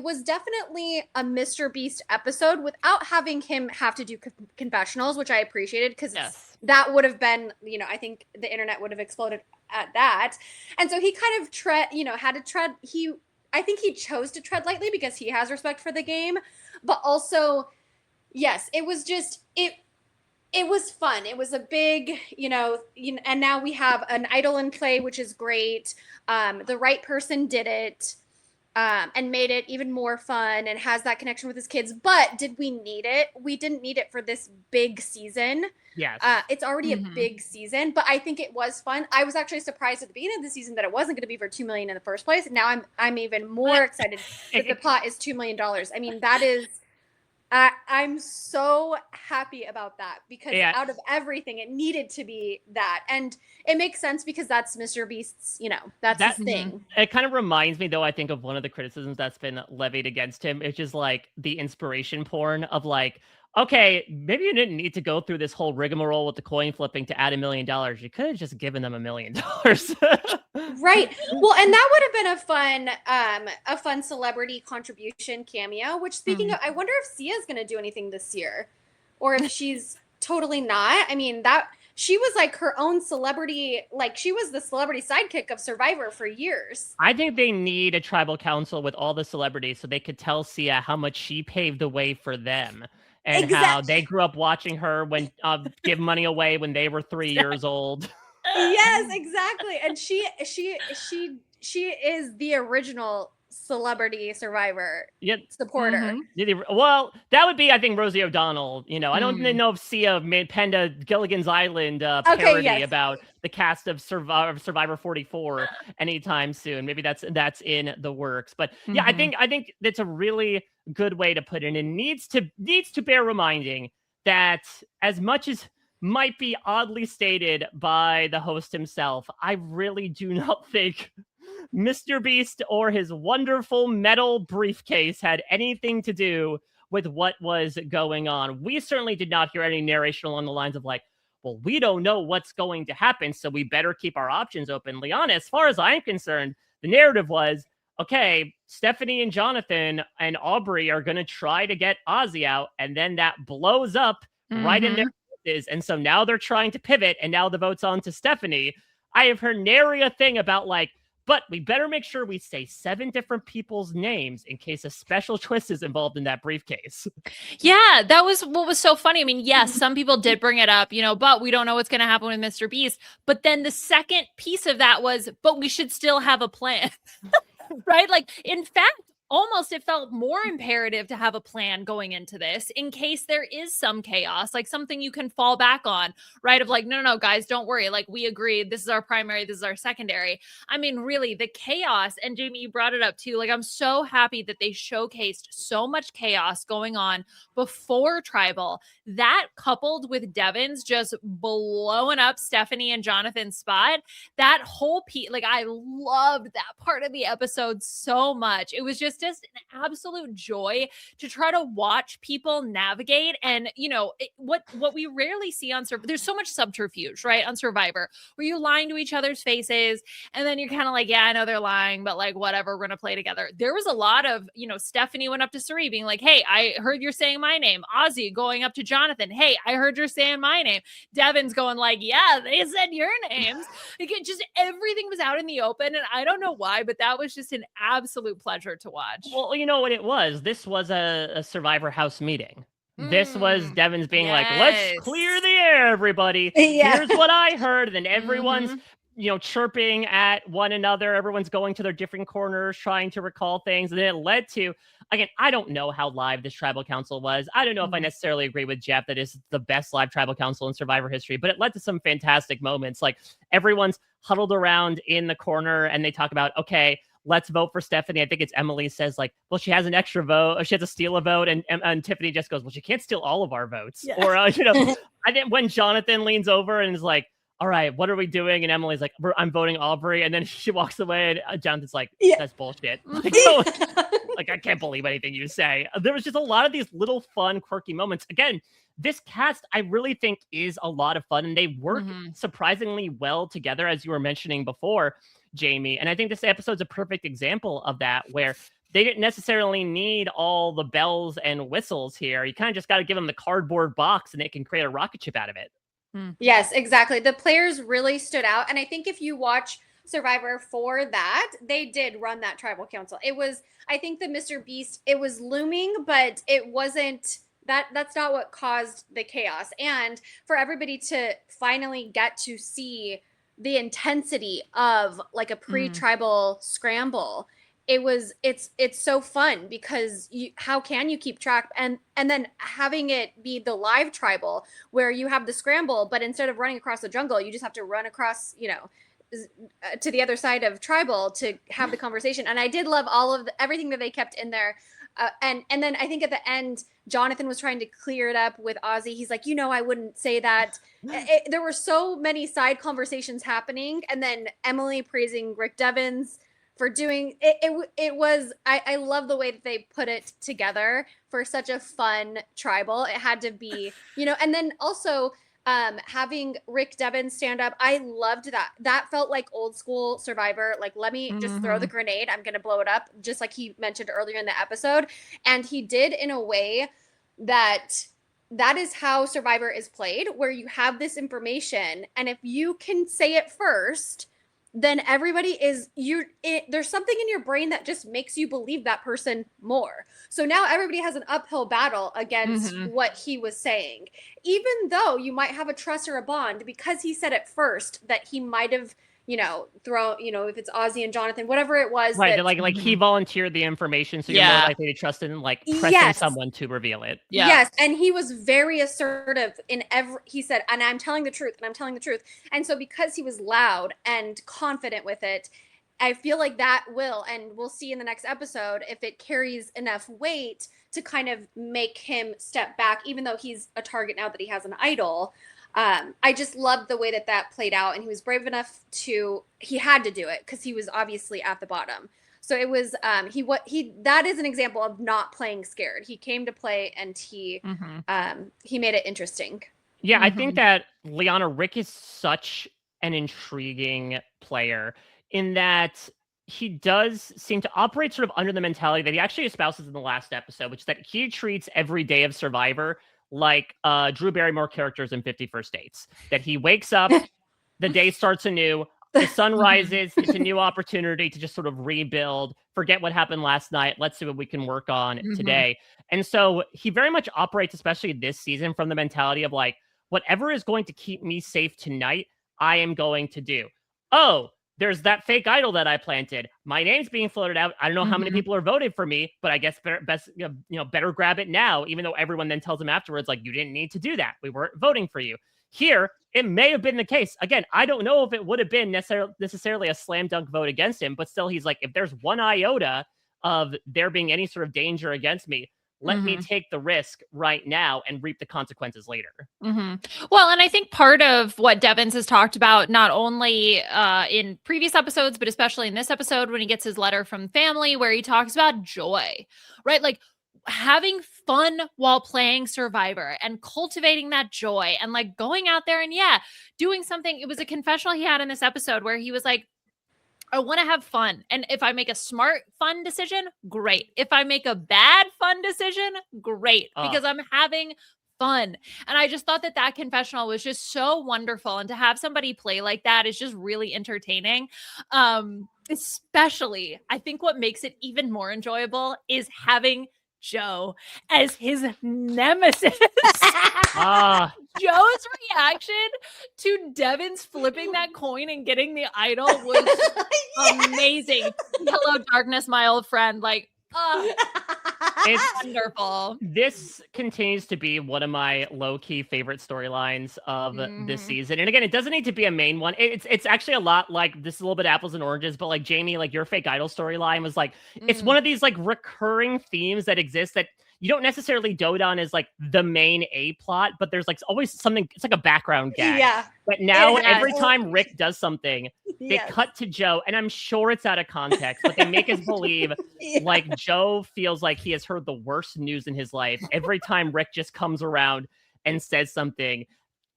was definitely a Mr. Beast episode without having him have to do confessionals, which I appreciated because that would have been, you know, I think the internet would have exploded at that. And so he kind of had to tread. I think he chose to tread lightly because he has respect for the game, but also, yes, it was just, it was fun. It was a big, and now we have an idol in play, which is great. The right person did it. And made it even more fun and has that connection with his kids. But did we need it? We didn't need it for this big season. Yes. It's already a big season, but I think it was fun. I was actually surprised at the beginning of the season that it wasn't going to be for $2 million in the first place. And now I'm even more excited that the pot is $2 million. I mean, that is, I'm so happy about that because out of everything, it needed to be that. And it makes sense because that's Mr. Beast's, that's his thing. It kind of reminds me, though, I think of one of the criticisms that's been levied against him, which is like the inspiration porn of like, okay, maybe you didn't need to go through this whole rigmarole with the coin flipping to add $1 million. You could have just given them $1 million. Right. Well, and that would have been a fun celebrity contribution cameo, which speaking of, I wonder if Sia's going to do anything this year or if she's totally not. I mean, she was like her own celebrity, like she was the celebrity sidekick of Survivor for years. I think they need a tribal council with all the celebrities so they could tell Sia how much she paved the way for them. And how they grew up watching her give money away when they were 3 years old. Yes, exactly. And she is the original celebrity Survivor supporter. Well, that would be, I think, Rosie O'Donnell. I don't know if Sia penned a Gilligan's Island parody about the cast of Survivor 44 anytime soon. Maybe that's in the works. But yeah, I think that's a really good way to put it. And it needs to bear reminding that as much as might be oddly stated by the host himself, I really do not think Mr. Beast or his wonderful metal briefcase had anything to do with what was going on. We certainly did not hear any narration along the lines of like, well, we don't know what's going to happen, so we better keep our options open. Liana, as far as I'm concerned, the narrative was, okay, Stephenie and Jonathan and Aubrey are going to try to get Ozzy out, and then that blows up right in their faces. And so now they're trying to pivot, and now the vote's on to Stephenie. I have heard nary a thing about like, but we better make sure we say 7 different people's names in case a special twist is involved in that briefcase. Yeah, that was what was so funny. I mean, yes, some people did bring it up, but we don't know what's going to happen with Mr. Beast. But then the second piece of that was, but we should still have a plan. Right? Like, in fact, almost it felt more imperative to have a plan going into this in case there is some chaos, like something you can fall back on, right? Of like, no, guys, don't worry. Like, we agreed. This is our primary. This is our secondary. I mean, really, the chaos, and Jamie, you brought it up too. Like, I'm so happy that they showcased so much chaos going on before Tribal. That coupled with Devens just blowing up Stephenie and Jonathan's spot, that whole piece, like, I loved that part of the episode so much. It was just an absolute joy to try to watch people navigate. And what we rarely see on Survivor, there's so much subterfuge, right, on Survivor, where you're lying to each other's faces and then you're kind of like, yeah, I know they're lying, but like, whatever, we're gonna play together. There was a lot of, Stephenie went up to Cirie being like, hey, I heard you're saying my name. Ozzy going up to Jonathan, hey, I heard you're saying my name. Devens going like, yeah, they said your names. Like, it just, everything was out in the open, and I don't know why, but that was just an absolute pleasure to watch. Well, you know what it was? This was a Survivor House meeting. This was Devens being like, let's clear the air, everybody. Here's what I heard. And then everyone's, chirping at one another. Everyone's going to their different corners, trying to recall things. And then it led to, again, I don't know how live this tribal council was. I don't know if I necessarily agree with Jeff that is the best live tribal council in Survivor history, but it led to some fantastic moments. Like, everyone's huddled around in the corner and they talk about, okay, let's vote for Stephenie. I think it's Emily says like, well, she has an extra vote, or she has to steal a vote, and Tiffany just goes, well, she can't steal all of our votes. Yeah. Or I think when Jonathan leans over and is like, all right, what are we doing? And Emily's like, I'm voting Aubrey, and then she walks away, and Jonathan's like, that's bullshit. Like, like, I can't believe anything you say. There was just a lot of these little fun, quirky moments. Again, this cast, I really think, is a lot of fun, and they work surprisingly well together, as you were mentioning before, Jamie. And I think this episode's a perfect example of that, where they didn't necessarily need all the bells and whistles here. You kind of just got to give them the cardboard box, and they can create a rocket ship out of it. Yes, exactly. The players really stood out. And I think if you watch Survivor for that, they did run that tribal council. It was, I think the Mr. Beast, it was looming, but it wasn't... That's not what caused the chaos. And for everybody to finally get to see the intensity of like a pre-tribal scramble, it's so fun, because how can you keep track? And then having it be the live tribal where you have the scramble, but instead of running across the jungle, you just have to run across, to the other side of tribal to have the conversation. And I did love all of everything that they kept in there. And then I think at the end, Jonathan was trying to clear it up with Ozzy. He's like, I wouldn't say that. There were so many side conversations happening. And then Emily praising Rick Devens for doing it. It was, I love the way that they put it together for such a fun tribal. It had to be, and then also having Rick Devens stand up. I loved that. That felt like old school Survivor. Like, let me just throw the grenade. I'm going to blow it up, just like he mentioned earlier in the episode. And he did in a way that is how Survivor is played, where you have this information. And if you can say it first, then everybody there's something in your brain that just makes you believe that person more. So now everybody has an uphill battle against what he was saying, even though you might have a trust or a bond, because he said it first that he might have, throw, if it's Ozzy and Jonathan, whatever it was. Right. Like he volunteered the information. So you're more likely to trust in pressing someone to reveal it. Yeah. Yes. And he was very assertive he said, and I'm telling the truth, and I'm telling the truth. And so because he was loud and confident with it, I feel like that and we'll see in the next episode if it carries enough weight to kind of make him step back, even though he's a target now that he has an idol. I just loved the way that played out, and he was brave enough he had to do it because he was obviously at the bottom. So it was, that is an example of not playing scared. He came to play, and he made it interesting. Yeah. I think that Rick is such an intriguing player in that he does seem to operate sort of under the mentality that he actually espouses in the last episode, which is that he treats every day of Survivor like Drew Barrymore characters in 50 First Dates. That he wakes up, the day starts anew, the sun rises, it's a new opportunity to just sort of rebuild, forget what happened last night, let's see what we can work on today. And so he very much operates, especially this season, from the mentality of like, whatever is going to keep me safe tonight, I am going to do. Oh, there's that fake idol that I planted. My name's being floated out. I don't know how many people are voted for me, but I guess better grab it now, even though everyone then tells him afterwards, like, you didn't need to do that. We weren't voting for you. Here, it may have been the case. Again, I don't know if it would have been necessarily a slam dunk vote against him, but still he's like, if there's one iota of there being any sort of danger against me, let me take the risk right now and reap the consequences later. Well, and I think part of what Devens has talked about, not only in previous episodes, but especially in this episode, when he gets his letter from family, where he talks about joy, right? Like having fun while playing Survivor and cultivating that joy and like going out there and doing something. It was a confessional he had in this episode where he was like, I want to have fun. And if I make a smart, fun decision, great. If I make a bad, fun decision, great. Because I'm having fun. And I just thought that confessional was just so wonderful. And to have somebody play like that is just really entertaining. Especially, I think what makes it even more enjoyable is having Joe as his nemesis. Joe's reaction to Devens flipping that coin and getting the idol was amazing. Hello, darkness, my old friend. Like, It's Wonderful. This continues to be one of my low-key favorite storylines of this season. And again, it doesn't need to be a main one. It's actually a lot like, this is a little bit apples and oranges, but like Jamie, like your fake idol storyline was like, it's one of these like recurring themes that exist that you don't necessarily dote on as like the main A plot, but there's like always something, it's like a background gag. Yeah. But now It every has. time Rick does something, they Yes. cut to Joe, and I'm sure it's out of context, but they make us believe Yeah. like Joe feels like he has heard the worst news in his life every time Rick just comes around and says something.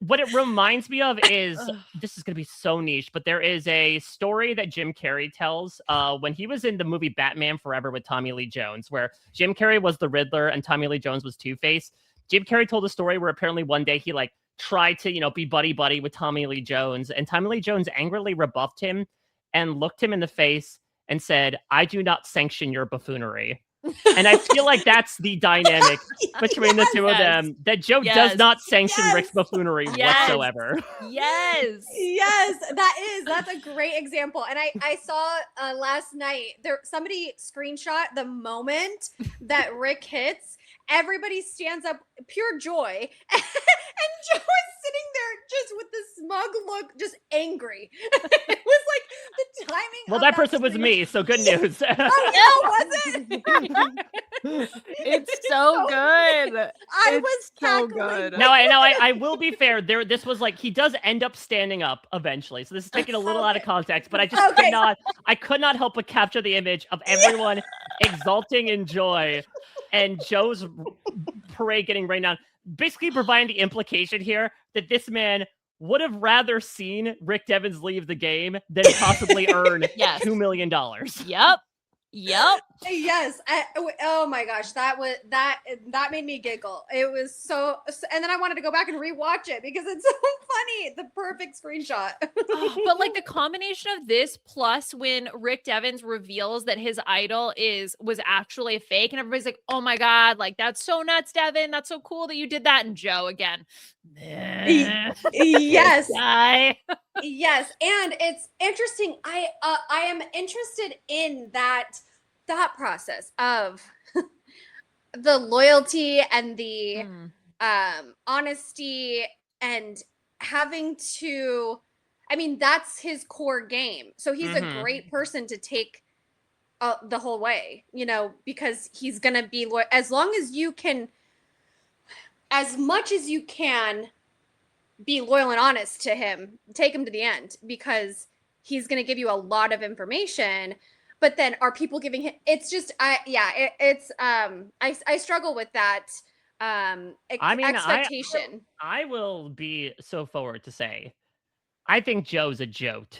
What it reminds me of is, this is going to be so niche, but there is a story that Jim Carrey tells when he was in the movie Batman Forever with Tommy Lee Jones, where Jim Carrey was the Riddler and Tommy Lee Jones was Two-Face. Jim Carrey told a story where apparently one day he like tried to, be buddy-buddy with Tommy Lee Jones, and Tommy Lee Jones angrily rebuffed him and looked him in the face and said, "I do not sanction your buffoonery." And I feel like that's the dynamic between the two of them, that Joe does not sanction Rick's buffoonery whatsoever. Yes. Yes, that's a great example. And I saw last night somebody screenshot the moment that Rick hits. Everybody stands up, pure joy, and Joe is sitting there just with this smug look, just angry. It was like the timing. Well, of that person was screenshot- me, so good news. Oh, was it? It's so good. I It's was so cackling. good. Now, I will be fair. This was like, he does end up standing up eventually, so this is taken a little out of context. But I just could not help but capture the image of everyone exulting in joy, and Joe's parade getting rained down, basically providing the implication here that this man would have rather seen Rick Devens leave the game than possibly earn Yes. $2 million. Yep. Yes. Oh my gosh, that made me giggle. It was so, and then I wanted to go back and rewatch it because it's so funny. The perfect screenshot. But like the combination of this plus when Rick Devens reveals that his idol was actually a fake, and everybody's like, "Oh my god, like that's so nuts, Devin. That's so cool that you did that." And Joe again. Yes. Guy. Yes, and it's interesting. I am interested in that thought process of the loyalty and the honesty and having to. I mean, that's his core game. So he's a great person to take the whole way, because he's gonna be loyal as long as you can, as much as you can. Be loyal and honest to him, take him to the end, because he's going to give you a lot of information. But then are people giving him, it's just, I struggle with that expectation. I will be so forward to say, I think Joe's a joke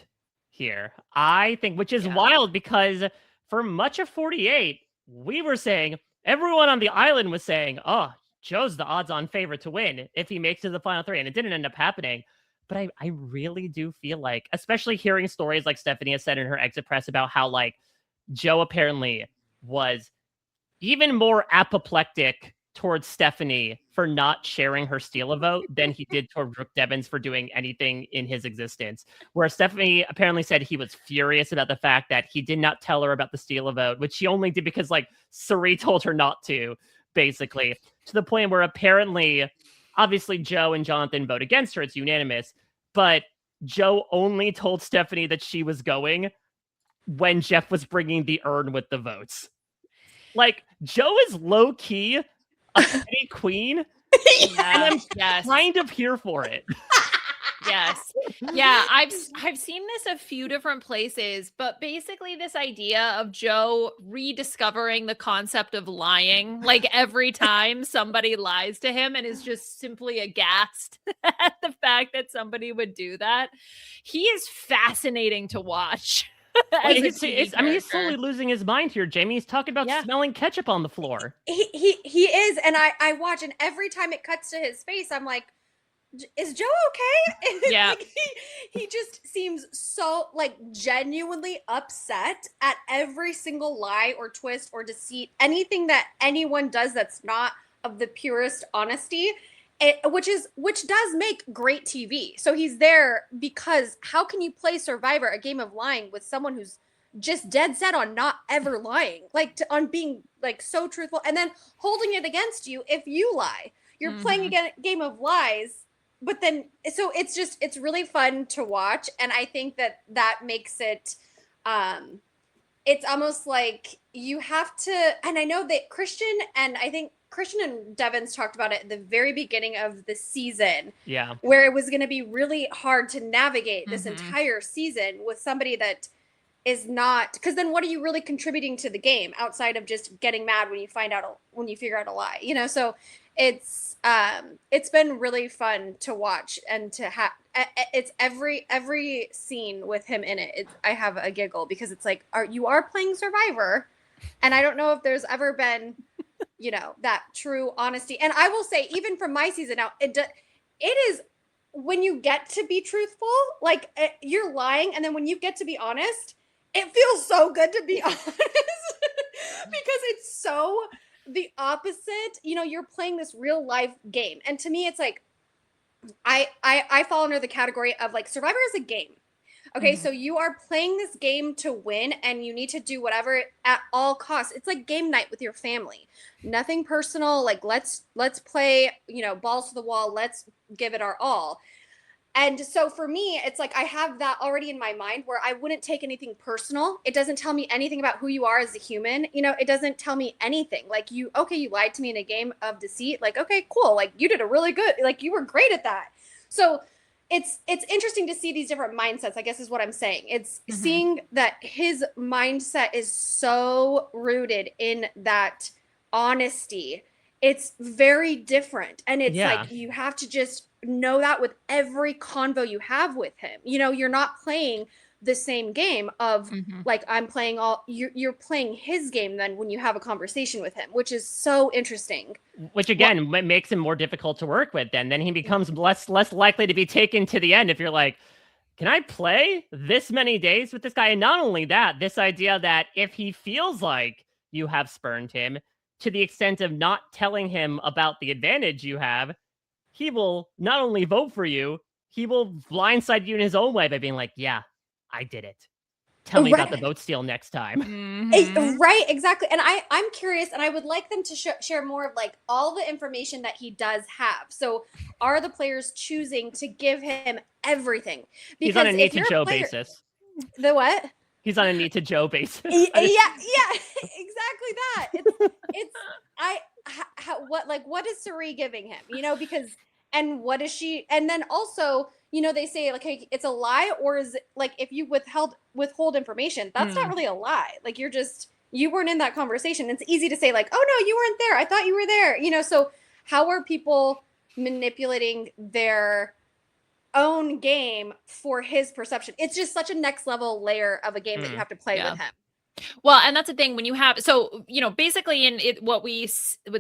here. I think, which is wild, because for much of 48, we were saying, everyone on the island was saying, oh, Joe's the odds-on favorite to win if he makes it to the final three, and it didn't end up happening. But I really do feel like, especially hearing stories like Stephenie has said in her exit press about how like Joe apparently was even more apoplectic towards Stephenie for not sharing her steal a vote than he did toward Rick Devens for doing anything in his existence. Where Stephenie apparently said he was furious about the fact that he did not tell her about the steal a vote, which she only did because like Cirie told her not to, basically, to the point where apparently, obviously Joe and Jonathan vote against her. It's unanimous, but Joe only told Stephenie that she was going when Jeff was bringing the urn with the votes. Like, Joe is low-key a petty queen, and I'm kind of here for it. Yes. Yeah, I've seen this a few different places, but basically this idea of Joe rediscovering the concept of lying, like every time somebody lies to him and is just simply aghast at the fact that somebody would do that. He is fascinating to watch. He's slowly losing his mind here, Jamie. He's talking about smelling ketchup on the floor. He is, and I watch, and every time it cuts to his face, I'm like, is Joe okay? Yeah. Like, he just seems so like genuinely upset at every single lie or twist or deceit, anything that anyone does that's not of the purest honesty, which does make great TV. So he's there because how can you play Survivor, a game of lying, with someone who's just dead set on not ever lying, like on being like so truthful, and then holding it against you if you lie. You're playing a game of lies, but then so it's really fun to watch, and I think that makes it it's almost like you have to, and I know that Christian and Devens talked about it at the very beginning of the season. Yeah. Where it was going to be really hard to navigate this entire season with somebody that is not, because then what are you really contributing to the game outside of just getting mad when you figure out a lie, So it's been really fun to watch, and to have it's every scene with him in it. I have a giggle because it's like, you are playing Survivor, and I don't know if there's ever been that true honesty. And I will say, even from my season now, it is, when you get to be truthful, like you're lying, and then when you get to be honest, it feels so good to be honest because it's so the opposite. You're playing this real life game, and to me, it's like I fall under the category of like Survivor is a game. Okay, so you are playing this game to win, and you need to do whatever at all costs. It's like game night with your family. Nothing personal. Like let's play, balls to the wall. Let's give it our all. And so for me, it's like I have that already in my mind where I wouldn't take anything personal. It doesn't tell me anything about who you are as a human. It doesn't tell me anything. Like you lied to me in a game of deceit. Like, okay, cool. Like you did a really good, like you were great at that. So it's interesting to see these different mindsets, I guess is what I'm saying. It's seeing that his mindset is so rooted in that honesty. It's very different. And it's like, you have to just know that with every convo you have with him. You're not playing the same game of like, I'm playing you're playing his game then when you have a conversation with him, which is so interesting. Which again, makes him more difficult to work with then he becomes less likely to be taken to the end if you're like, can I play this many days with this guy? And not only that, this idea that if he feels like you have spurned him to the extent of not telling him about the advantage you have, he will not only vote for you, he will blindside you in his own way by being like, yeah, I did it. Tell me about the vote steal next time. Right, exactly. And I'm curious, and I would like them to share more of like all the information that he does have. So are the players choosing to give him everything? Because he's on a need to Joe basis. The what? He's on a need to Joe basis. Yeah, exactly that. What is Cirie giving him? Because, and what is she? And then also, they say like, hey, it's a lie, or is it like if you withhold information, that's not really a lie. Like you weren't in that conversation. It's easy to say like, oh no, you weren't there. I thought you were there. So how are people manipulating their own game for his perception? It's just such a next level layer of a game that you have to play with him. Well, and that's the thing when you have, so, basically in it, what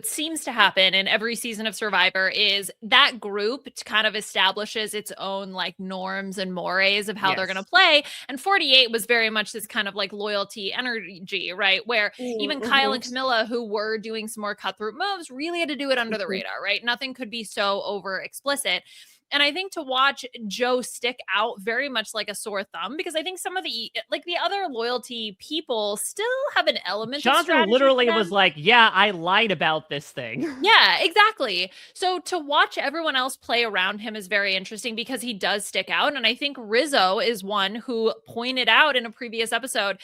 seems to happen in every season of Survivor is that group kind of establishes its own like norms and mores of how they're going to play. And 48 was very much this kind of like loyalty energy, right? Where even Kyle and Camilla, who were doing some more cutthroat moves, really had to do it under the radar, right? Nothing could be so over explicit. And I think to watch Joe stick out very much like a sore thumb, because I think some of the other loyalty people still have an element of strategy. Jonathan literally was like, yeah, I lied about this thing. Yeah, exactly. So to watch everyone else play around him is very interesting because he does stick out. And I think Rizo is one who pointed out in a previous episode,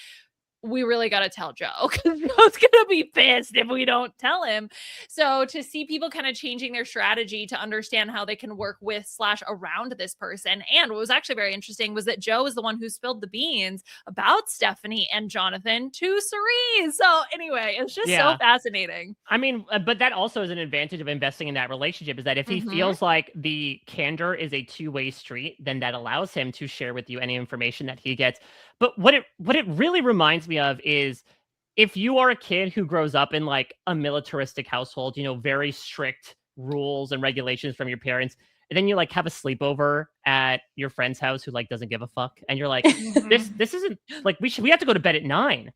we really got to tell Joe because Joe's going to be pissed if we don't tell him. So to see people kind of changing their strategy to understand how they can work with / around this person. And what was actually very interesting was that Joe is the one who spilled the beans about Stephenie and Jonathan to Cirie. So anyway, it's just so fascinating. I mean, but that also is an advantage of investing in that relationship, is that if he feels like the candor is a two-way street, then that allows him to share with you any information that he gets. But what it really reminds me of is if you are a kid who grows up in like a militaristic household, very strict rules and regulations from your parents, and then you like have a sleepover at your friend's house who like doesn't give a fuck, and you're like, this isn't like we have to go to bed at 9.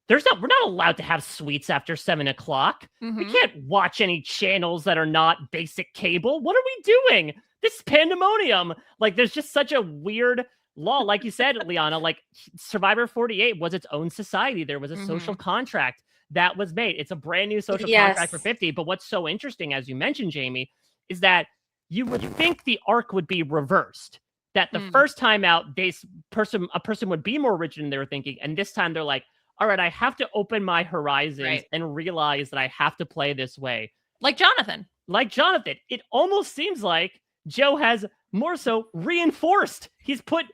We're not allowed to have sweets after 7 o'clock. We can't watch any channels that are not basic cable. What are we doing? This pandemonium. Like there's just such a weird law, like you said, Liana, like Survivor 48 was its own society. There was a social contract that was made. It's a brand new social contract for 50. But what's so interesting, as you mentioned, Jamie, is that you would think the arc would be reversed. That the first time out, a person would be more rigid in their thinking, and this time they're like, all right, I have to open my horizons and realize that I have to play this way. Like Jonathan. It almost seems like Joe has more so reinforced. He's put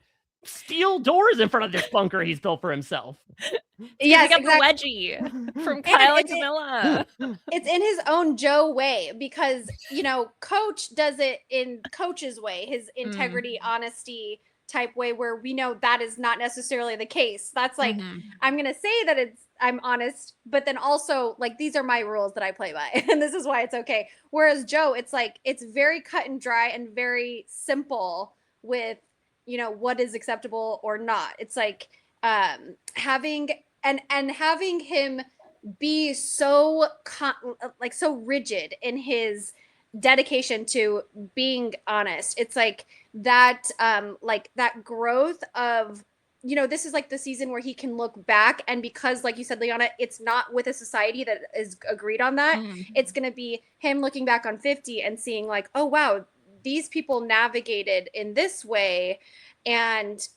steel doors in front of this bunker he's built for himself. Yes, exactly. The wedgie from Kyle and Camilla. It's in his own Joe way because, Coach does it in Coach's way, his integrity, honesty type way, where we know that is not necessarily the case. That's like, I'm going to say that I'm honest, but then also like, these are my rules that I play by and this is why it's okay. Whereas Joe, it's like, it's very cut and dry and very simple with, what is acceptable or not. It's like, having him be so so rigid in his dedication to being honest. It's like that that growth of, this is like the season where he can look back, and because like you said, Liana, it's not with a society that is agreed on that. It's going to be him looking back on 50 and seeing like, oh wow, these people navigated in this way, and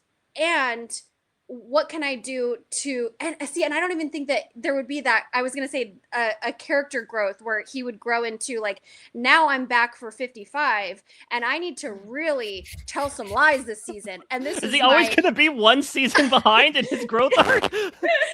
what can I do to, and I don't even think that there would be that, I was going to say a character growth where he would grow into like, now I'm back for 55 and I need to really tell some lies this season. And this is he always going to be one season behind in his growth arc?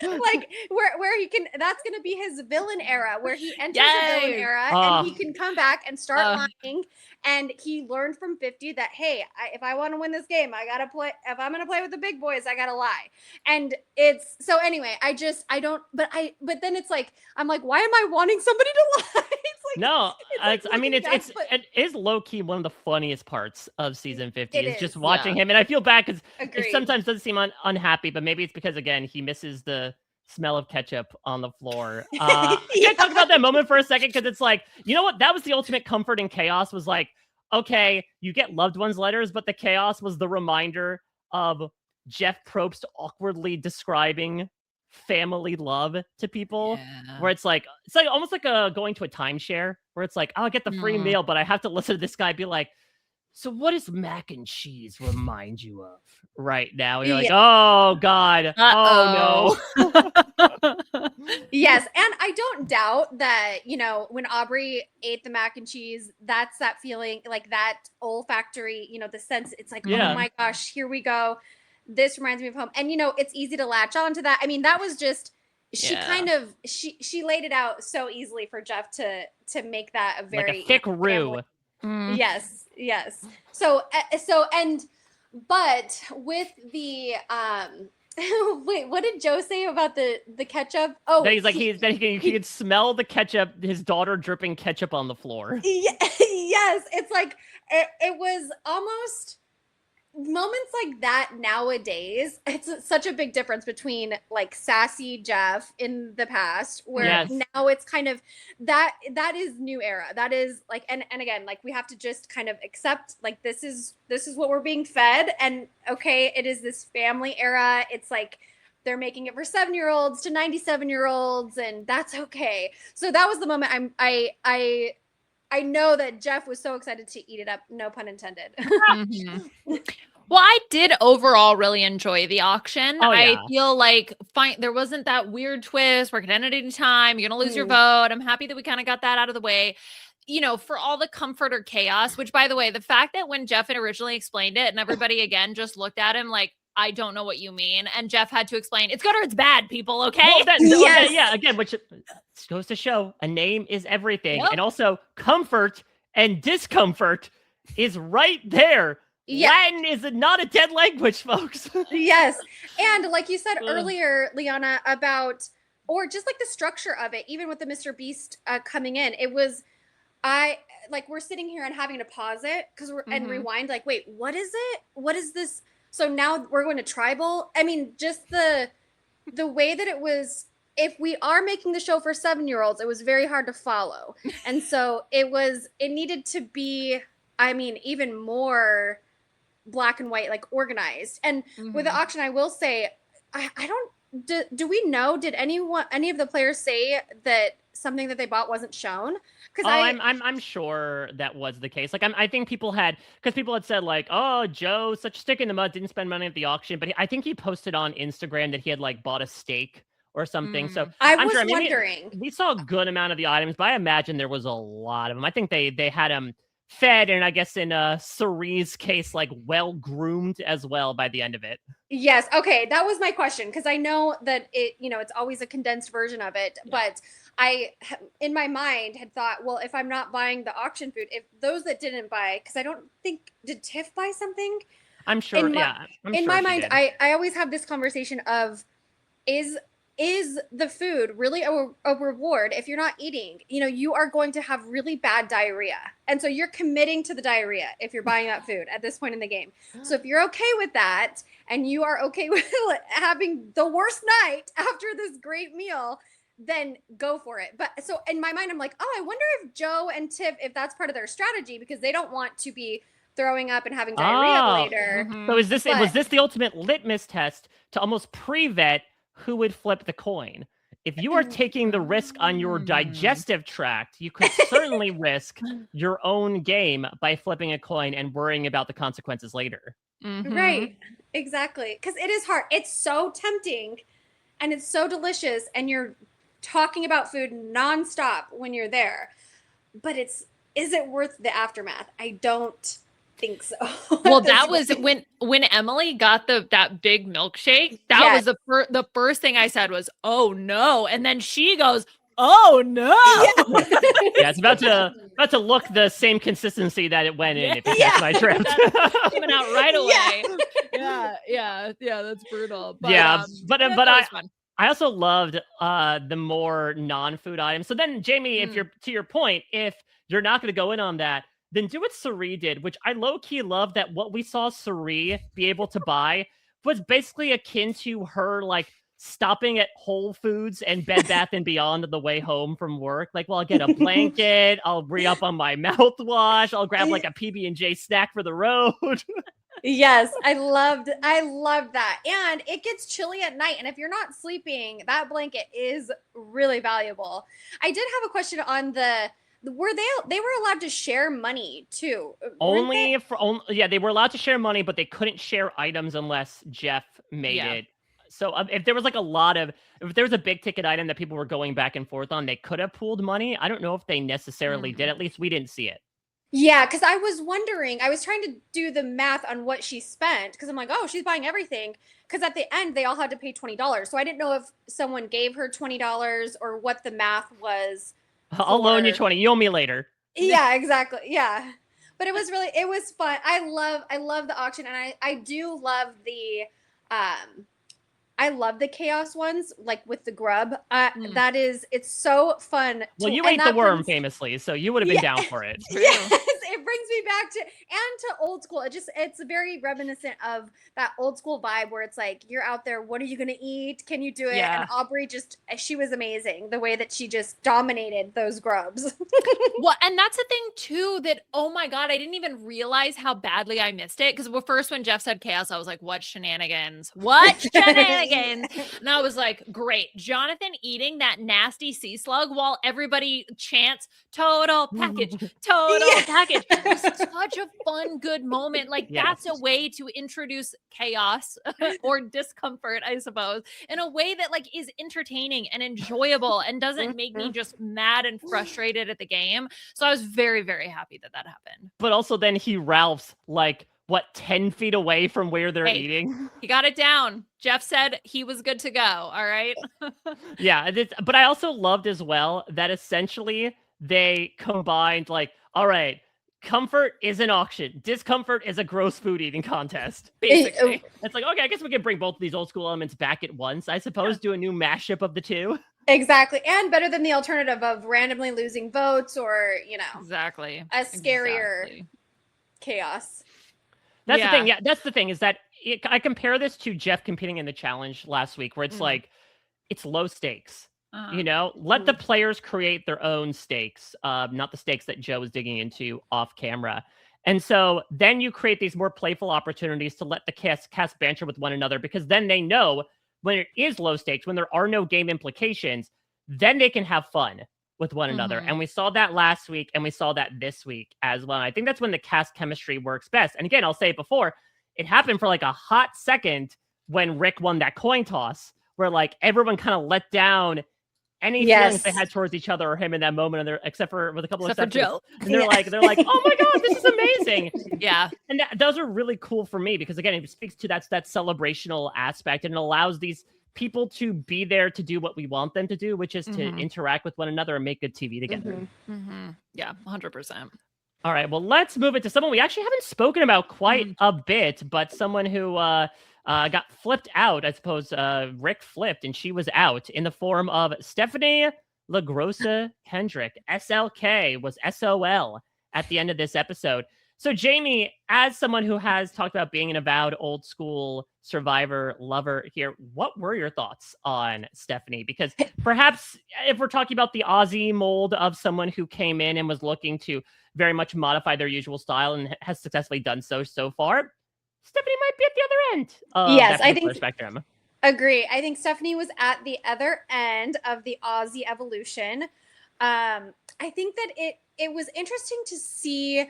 Like where he can, that's going to be his villain era, where he enters the villain era and he can come back and start lying. And he learned from 50 that, hey, if I want to win this game, I got to play. If I'm going to play with the big boys, I got to lie. And it's so anyway, but then it's like, I'm like, why am I wanting somebody to lie? It is low key one of the funniest parts of season 50 is just watching him. And I feel bad because it sometimes doesn't seem unhappy, but maybe it's because, again, he misses the smell of ketchup on the floor. Can I talk about that moment for a second? Because it's like, you know what? That was the ultimate comfort in chaos, was like, okay, you get loved ones letters, but the chaos was the reminder of Jeff Probst awkwardly describing family love to people, where it's like almost like going to a timeshare, where it's like, I'll get the free meal, but I have to listen to this guy be like, so what does mac and cheese remind you of right now? And you're like, oh God, oh no. Yes, and I don't doubt that, when Aubrey ate the mac and cheese, that's that feeling, like that olfactory, the sense, it's like, oh my gosh, here we go. This reminds me of home. And, it's easy to latch on to that. I mean, that was just, she kind of, she laid it out so easily for Jeff to make that a very like a thick roux. Yes. But with the, wait, what did Joe say about the ketchup? Oh, that he's like, he could smell the ketchup, his daughter dripping ketchup on the floor. Yes. It's like, it was almost moments like that nowadays. It's such a big difference between like sassy Jeff in the past, where now it's kind of that is new era. That is like, and again, like we have to just kind of accept like this is what we're being fed, and okay, it is this family era. It's like they're making it for 7-year-olds to 97-year-olds, and that's okay. So that was the moment I know that Jeff was so excited to eat it up, no pun intended. Well, I did overall really enjoy the auction. I feel like there wasn't that weird twist where it could end at any time. You're going to lose your vote. I'm happy that we kind of got that out of the way. For all the comfort or chaos, which, by the way, the fact that when Jeff had originally explained it and everybody again just looked at him like, I don't know what you mean. And Jeff had to explain, it's good or it's bad, people, okay? Well, again, which goes to show a name is everything. Yep. And also comfort and discomfort is right there. Yeah. Latin is not a dead language, folks. Yes. And like you said earlier, Liana, about, or just like the structure of it, even with the Mr. Beast coming in, it was, we're sitting here and having to pause it and rewind, like, wait, what is it? What is this? So now we're going to tribal. I mean, just the way that it was, if we are making the show for 7-year-olds, it was very hard to follow. And so it needed to be, I mean, even more black and white, like organized. And with the Mhm. auction, I will say, I don't, do we know, did any of the players say that something that they bought wasn't shown? Because I'm sure that was the case. Like I think people had said like, oh, Joe, such a stick in the mud, didn't spend money at the auction, but I think he posted on Instagram that he had like bought a steak or something. So I I'm was sure. I mean, wondering. we saw a good amount of the items, but I imagine there was a lot of them. I think they had them fed, and I guess in Cirie's case, like well groomed as well by the end of it. Yes. Okay. That was my question, because I know that it's always a condensed version of it, but I, in my mind, had thought, well, if I'm not buying the auction food, if those that didn't buy, because I don't think, did Tiff buy something? I'm sure. In my, yeah, I'm in sure my she mind, did. I always have this conversation of, is the food really a reward? If you're not eating, you are going to have really bad diarrhea. And so you're committing to the diarrhea if you're buying that food at this point in the game. So if you're okay with that, and you are okay with having the worst night after this great meal, then go for it. But so in my mind, I'm like, oh, I wonder if Joe and Tiff, if that's part of their strategy, because they don't want to be throwing up and having diarrhea later. So was this But- the ultimate litmus test to almost pre-vet who would flip the coin? If you are taking the risk on your digestive tract, you could certainly risk your own game by flipping a coin and worrying about the consequences later. Right. Exactly. Because it is hard. It's so tempting and it's so delicious, and you're talking about food nonstop when you're there. But is it worth the aftermath? I don't think so. Well, that was when Emily got that big milkshake. That was the first thing I said was, "Oh no!" And then she goes, "Oh no!" Yeah, it's about to look the same consistency that it went in. If you catch my drift, coming out right away. Yeah, that's brutal. But, but was fun. I also loved the more non-food items. So then, Jamie, if you're to your point, if you're not going to go in on that, then do what Cirie did, which I low-key love, that what we saw Cirie be able to buy was basically akin to her like stopping at Whole Foods and Bed Bath & Beyond on the way home from work. Like, well, I'll get a blanket, I'll re-up on my mouthwash, I'll grab like a PB&J snack for the road. Yes, I loved that. And it gets chilly at night, and if you're not sleeping, that blanket is really valuable. I did have a question on they were allowed to share money too. They were allowed to share money, but they couldn't share items unless Jeff made it. So if there was like if there was a big ticket item that people were going back and forth on, they could have pooled money. I don't know if they necessarily did. At least we didn't see it. Yeah, because I was wondering, I was trying to do the math on what she spent, because I'm like, oh, she's buying everything. Because at the end, they all had to pay $20. So I didn't know if someone gave her $20 or what the math was. I'll loan you 20. You owe me later. Yeah, exactly. Yeah. But it was fun. I love the auction, and I do love I love the chaos ones, like with the grub. It's so fun. Well, you ate the worm famously, so you would have been down for it. Yes, it brings me back to old school. It's very reminiscent of that old school vibe where it's like, you're out there, what are you gonna eat? Can you do it? Yeah. And Aubrey she was amazing, the way that she just dominated those grubs. Well, and that's the thing too, that, oh my God, I didn't even realize how badly I missed it. Because first when Jeff said chaos, I was like, what shenanigans? What shenanigans? And I was like, great. Jonathan eating that nasty sea slug while everybody chants total package, total package. It was such a fun, good moment. Like that's a way to introduce chaos or discomfort, I suppose, in a way that like is entertaining and enjoyable and doesn't make me just mad and frustrated at the game. So I was very, very happy that happened. But also then he Ralph's like, 10 feet away from where they're eating? He got it down. Jeff said he was good to go. All right. Yeah. But I also loved as well that essentially they combined like, all right, comfort is an auction. Discomfort is a gross food eating contest. Basically. It's like, okay, I guess we can bring both of these old school elements back at once. I suppose do a new mashup of the two. Exactly. And better than the alternative of randomly losing votes or, exactly a scarier chaos. That's the thing. Yeah, that's the thing is that I compare this to Jeff competing in the challenge last week where it's like, it's low stakes. Let the players create their own stakes, not the stakes that Joe was digging into off camera. And so then you create these more playful opportunities to let the cast banter with one another, because then they know when it is low stakes, when there are no game implications, then they can have fun with one another. And we saw that last week, and we saw that this week as well. And I think that's when the cast chemistry works best. And again, I'll say it before, it happened for like a hot second when Rick won that coin toss, where like everyone kind of let down any feelings they had towards each other or him in that moment, and except for with a couple of exceptions. And they're like, oh my God, this is amazing. Yeah. And those are really cool for me, because again, it speaks to that celebrational aspect, and it allows these people to be there to do what we want them to do, which is to interact with one another and make good TV together. Yeah, 100%. All right, well, let's move it to someone we actually haven't spoken about quite a bit, but someone who got flipped out, I suppose. Rick flipped, and she was out in the form of Stephenie LaGrossa Kendrick. SLK was SOL at the end of this episode. So, Jamie, as someone who has talked about being an avowed old school Survivor lover here, what were your thoughts on Stephenie? Because perhaps if we're talking about the Ozzy mold of someone who came in and was looking to very much modify their usual style and has successfully done so far, Stephenie might be at the other end of that particular spectrum. Agree. I think Stephenie was at the other end of the Ozzy evolution. I think that it was interesting to see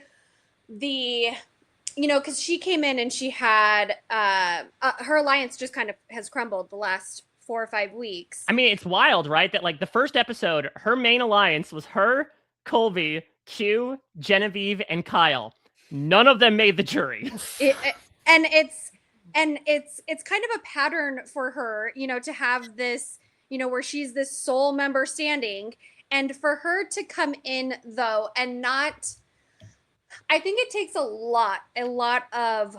because she came in and she had her alliance just kind of has crumbled the last 4 or 5 weeks. I mean, it's wild, right? That like the first episode, her main alliance was her, Colby, Q, Genevieve, and Kyle. None of them made the jury. And it's kind of a pattern for her, to have this, where she's this sole member standing, and for her to come in though, and not, I think it takes a lot of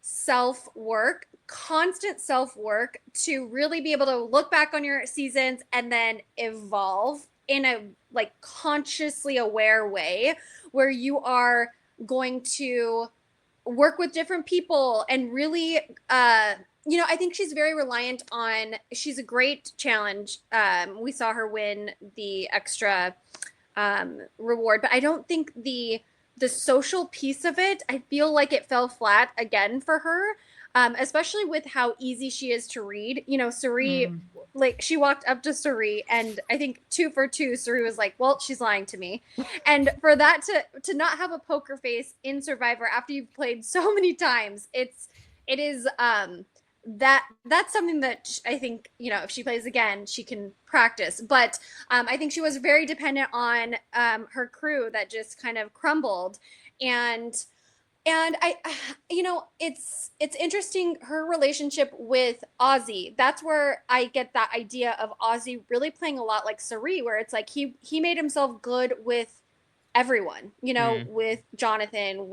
self-work, constant self-work to really be able to look back on your seasons and then evolve in a like consciously aware way where you are going to work with different people and really, I think she's very reliant on, she's a great challenge. We saw her win the extra reward, but I don't think the social piece of it, I feel like it fell flat again for her, especially with how easy she is to read. Cirie, like she walked up to Cirie, and I think 2 for 2, Cirie was like, well, she's lying to me. And for that to not have a poker face in Survivor after you've played so many times, it is that's something that I think, if she plays again, she can practice. But I think she was very dependent on her crew that just kind of crumbled. And I, it's interesting, her relationship with Ozzy. That's where I get that idea of Ozzy really playing a lot like Cirie, where it's like he made himself good with everyone, with Jonathan,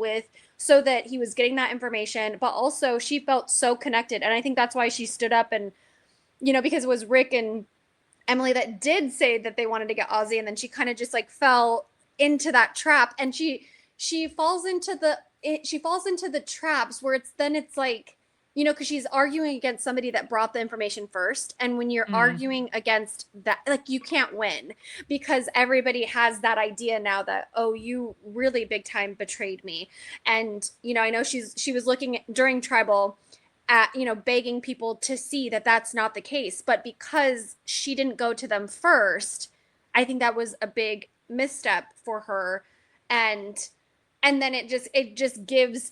so that he was getting that information, but also she felt so connected. And I think that's why she stood up and, because it was Rick and Emily that did say that they wanted to get Ozzy, and then she kind of just like fell into that trap, and she falls into the traps where it's like, because she's arguing against somebody that brought the information first. And when you're arguing against that, like, you can't win, because everybody has that idea now that, oh, you really big time betrayed me. And, I know she was looking during Tribal at, begging people to see that that's not the case. But because she didn't go to them first, I think that was a big misstep for her. And then it just gives,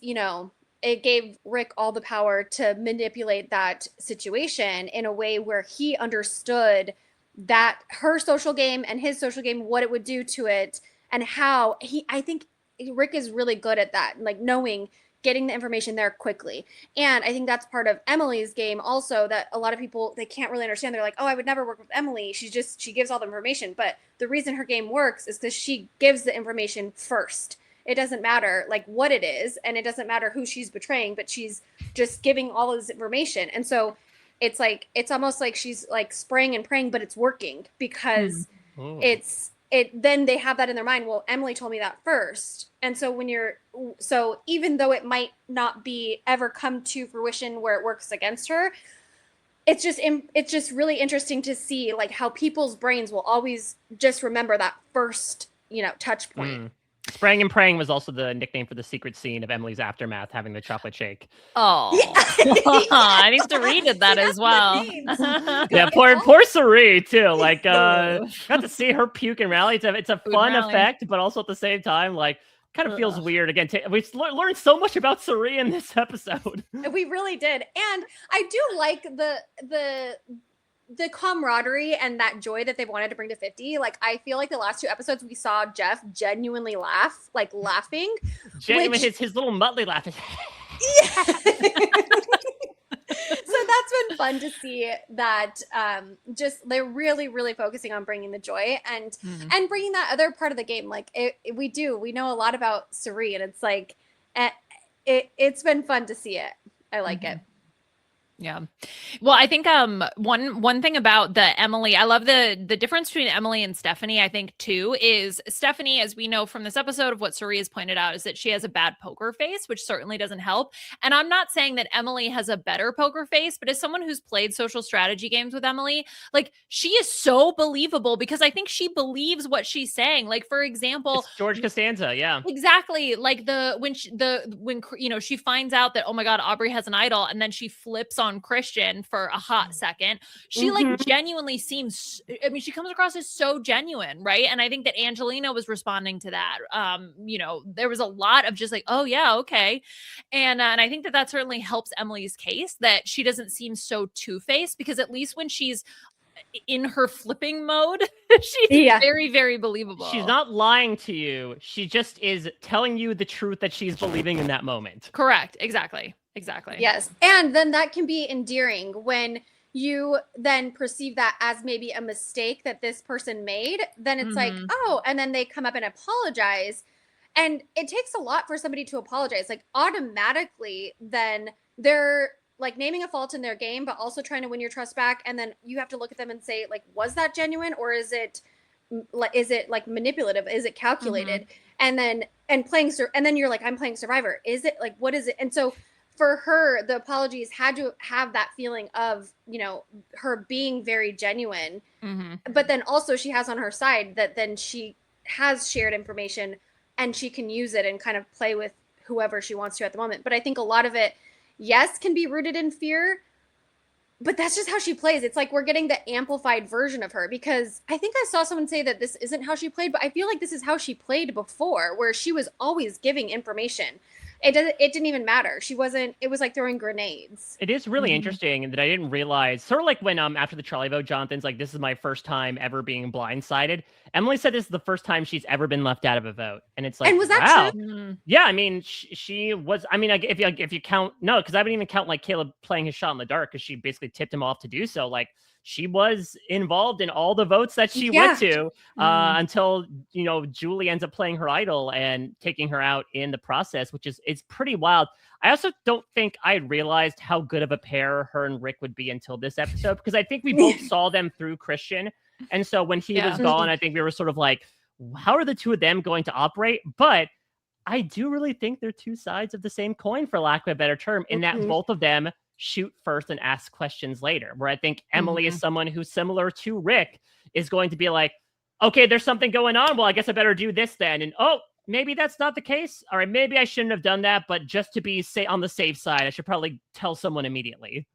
it gave Rick all the power to manipulate that situation in a way where he understood that her social game and his social game, what it would do to it, and how I think Rick is really good at that, like getting the information there quickly. And I think that's part of Emily's game also, that a lot of people, they can't really understand. They're like, oh, I would never work with Emily. She gives all the information. But the reason her game works is because she gives the information first. It doesn't matter like what it is, and it doesn't matter who she's betraying, but she's just giving all of this information. And so it's like, it's almost like she's like spraying and praying, but it's working because then they have that in their mind. Well, Emily told me that first. And so so even though it might not be ever come to fruition where it works against her, it's just really interesting to see like how people's brains will always just remember that first, touch point. Sprang and Prang was also the nickname for the secret scene of Emily's aftermath, having the chocolate shake. Oh, I need to read it that as well. Yeah, poor Cirie too. Like, got to see her puke and rally. It's a fun effect, but also at the same time, like, kind of feels weird. Again, we learned so much about Cirie in this episode. We really did, and I do like the camaraderie and that joy that they wanted to bring to 50. Like, I feel like the last 2 episodes we saw Jeff genuinely laugh, like laughing. His little Muttley laugh. Yeah. So that's been fun to see that just they're really, really focusing on bringing the joy and bringing that other part of the game. Like we know a lot about Cirie, and it's like it's been fun to see it. I like it. Yeah. Well, I think one thing about the Emily, I love the difference between Emily and Stephenie, I think too, is Stephenie, as we know from this episode of what Cirie has pointed out, is that she has a bad poker face, which certainly doesn't help. And I'm not saying that Emily has a better poker face, but as someone who's played social strategy games with Emily, like, she is so believable because I think she believes what she's saying. Like, for example, it's George Costanza. Yeah, exactly. Like when you know, she finds out that, oh my God, Aubrey has an idol, and then she flips on Christian for a hot second. She like genuinely seems, I mean, she comes across as so genuine, right? And I think that Angelina was responding to that. You know, there was a lot of just like, oh yeah, okay. And I think that certainly helps Emily's case, that she doesn't seem so two-faced, because at least when she's in her flipping mode, she's very, very believable. She's not lying to you. She just is telling you the truth that she's believing in that moment. Correct. Exactly. Yes. And then that can be endearing when you then perceive that as maybe a mistake that this person made. Then it's like, oh, and then they come up and apologize. And it takes a lot for somebody to apologize. Like, automatically, then they're like naming a fault in their game, but also trying to win your trust back. And then you have to look at them and say, like, was that genuine, or is it like manipulative? Is it calculated? And then and then you're like, I'm playing Survivor. Is it like, what is it? And so for her, the apologies had to have that feeling of, you know, her being very genuine. But then also she has on her side that then she has shared information and she can use it and kind of play with whoever she wants to at the moment. But I think a lot of it, yes, can be rooted in fear, but that's just how she plays. It's like we're getting the amplified version of her, because I think I saw someone say that this isn't how she played, but I feel like this is how she played before, where she was always giving information. It didn't even matter. It was like throwing grenades. It is really interesting that I didn't realize, sort of like when after the Charlie vote, Jonathan's like, this is my first time ever being blindsided. Emily said this is the first time she's ever been left out of a vote. And it's like, and was that wow. true? Yeah, I mean, she was, I mean, if you count, no, because I wouldn't even count like Caleb playing his shot in the dark, because she basically tipped him off to do so. Like, she was involved in all the votes that she went to until, you know, Julie ends up playing her idol and taking her out in the process, which is pretty wild. I also don't think I realized how good of a pair her and Rick would be until this episode, because I think we both saw them through Christian. And so when he was gone, I think we were sort of like, how are the two of them going to operate? But I do really think they're two sides of the same coin, for lack of a better term, in that both of them shoot first and ask questions later, where I think Emily is someone who's similar to Rick, is going to be like, okay, there's something going on. Well, I guess I better do this then. And oh, maybe that's not the case. All right, maybe I shouldn't have done that, but just to be on the safe side, I should probably tell someone immediately.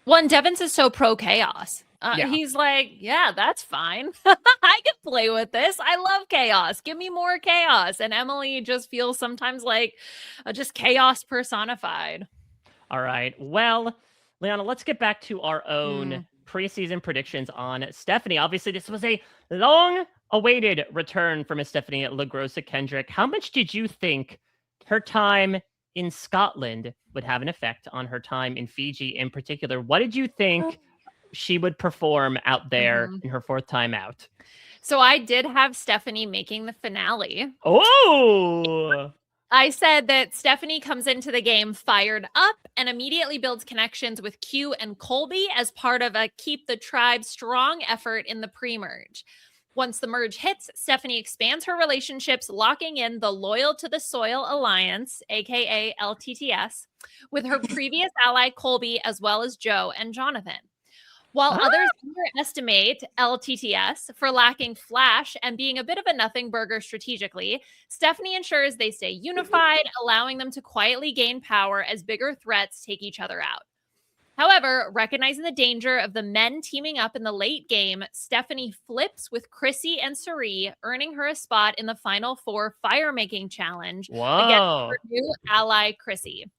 Well, and Devens is so pro chaos. He's like, yeah, that's fine. I can play with this. I love chaos. Give me more chaos. And Emily just feels sometimes like just chaos personified. All right. Well, Liana, let's get back to our own preseason predictions on Stephenie. Obviously, this was a long-awaited return from Stephenie at LaGrossa Kendrick. How much did you think her time in Scotland would have an effect on her time in Fiji in particular? What did you think she would perform out there in her 4th time out? So I did have Stephenie making the finale. Oh! I said that Stephenie comes into the game fired up and immediately builds connections with Q and Colby as part of a Keep the Tribe Strong effort in the pre-merge. Once the merge hits, Stephenie expands her relationships, locking in the Loyal to the Soil Alliance, aka LTTS, with her previous ally Colby, as well as Joe and Jonathan. While others underestimate LTTS for lacking flash and being a bit of a nothing burger strategically, Stephenie ensures they stay unified, allowing them to quietly gain power as bigger threats take each other out. However, recognizing the danger of the men teaming up in the late game, Stephenie flips with Chrissy and Cirie, earning her a spot in the Final Four Fire-Making Challenge against her new ally, Chrissy.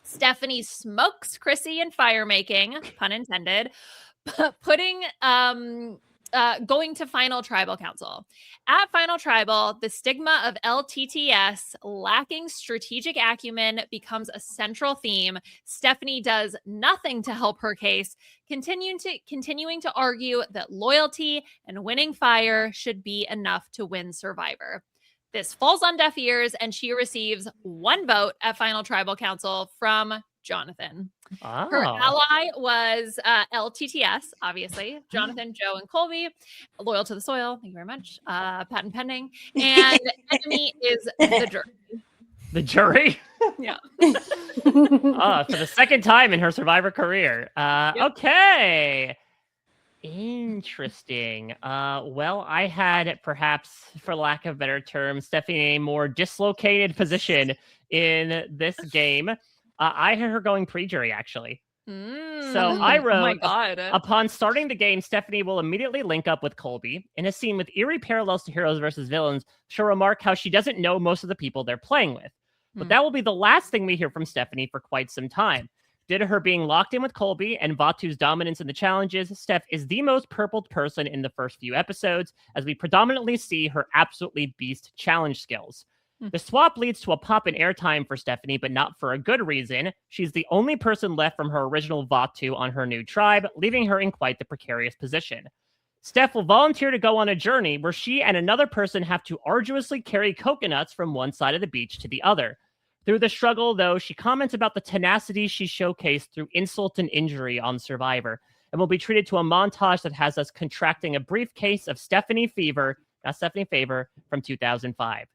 Stephenie smokes Chrissy in fire-making, pun intended, going to Final Tribal Council. At Final Tribal, the stigma of LTTS lacking strategic acumen becomes a central theme. Stephenie does nothing to help her case, continuing to argue that loyalty and winning fire should be enough to win Survivor. This falls on deaf ears, and she receives 1 vote at Final Tribal Council from Jonathan. Oh. Her ally was LTTS, obviously. Jonathan, Joe, and Colby. Loyal to the soil. Thank you very much. Patent pending. And enemy is the jury. The jury? Yeah. For the second time in her Survivor career. Okay. Interesting. Well, I had, perhaps, for lack of better term, Stephenie in a more dislocated position in this game. I had her going pre-jury, actually. So I wrote, oh my God. Upon starting the game, Stephenie will immediately link up with Colby. In a scene with eerie parallels to heroes versus villains, she'll remark how she doesn't know most of the people they're playing with. But that will be the last thing we hear from Stephenie for quite some time. Due to her being locked in with Colby and Vatu's dominance in the challenges, Steph is the most purpled person in the first few episodes, as we predominantly see her absolutely beast challenge skills. The swap leads to a pop in airtime for Stephenie, but not for a good reason. She's the only person left from her original Vatu on her new tribe, leaving her in quite the precarious position. Steph will volunteer to go on a journey where she and another person have to arduously carry coconuts from one side of the beach to the other. Through the struggle, though, she comments about the tenacity she showcased through insult and injury on Survivor, and will be treated to a montage that has us contracting a brief case of Stephenie fever, not Stephenie favor, from 2005.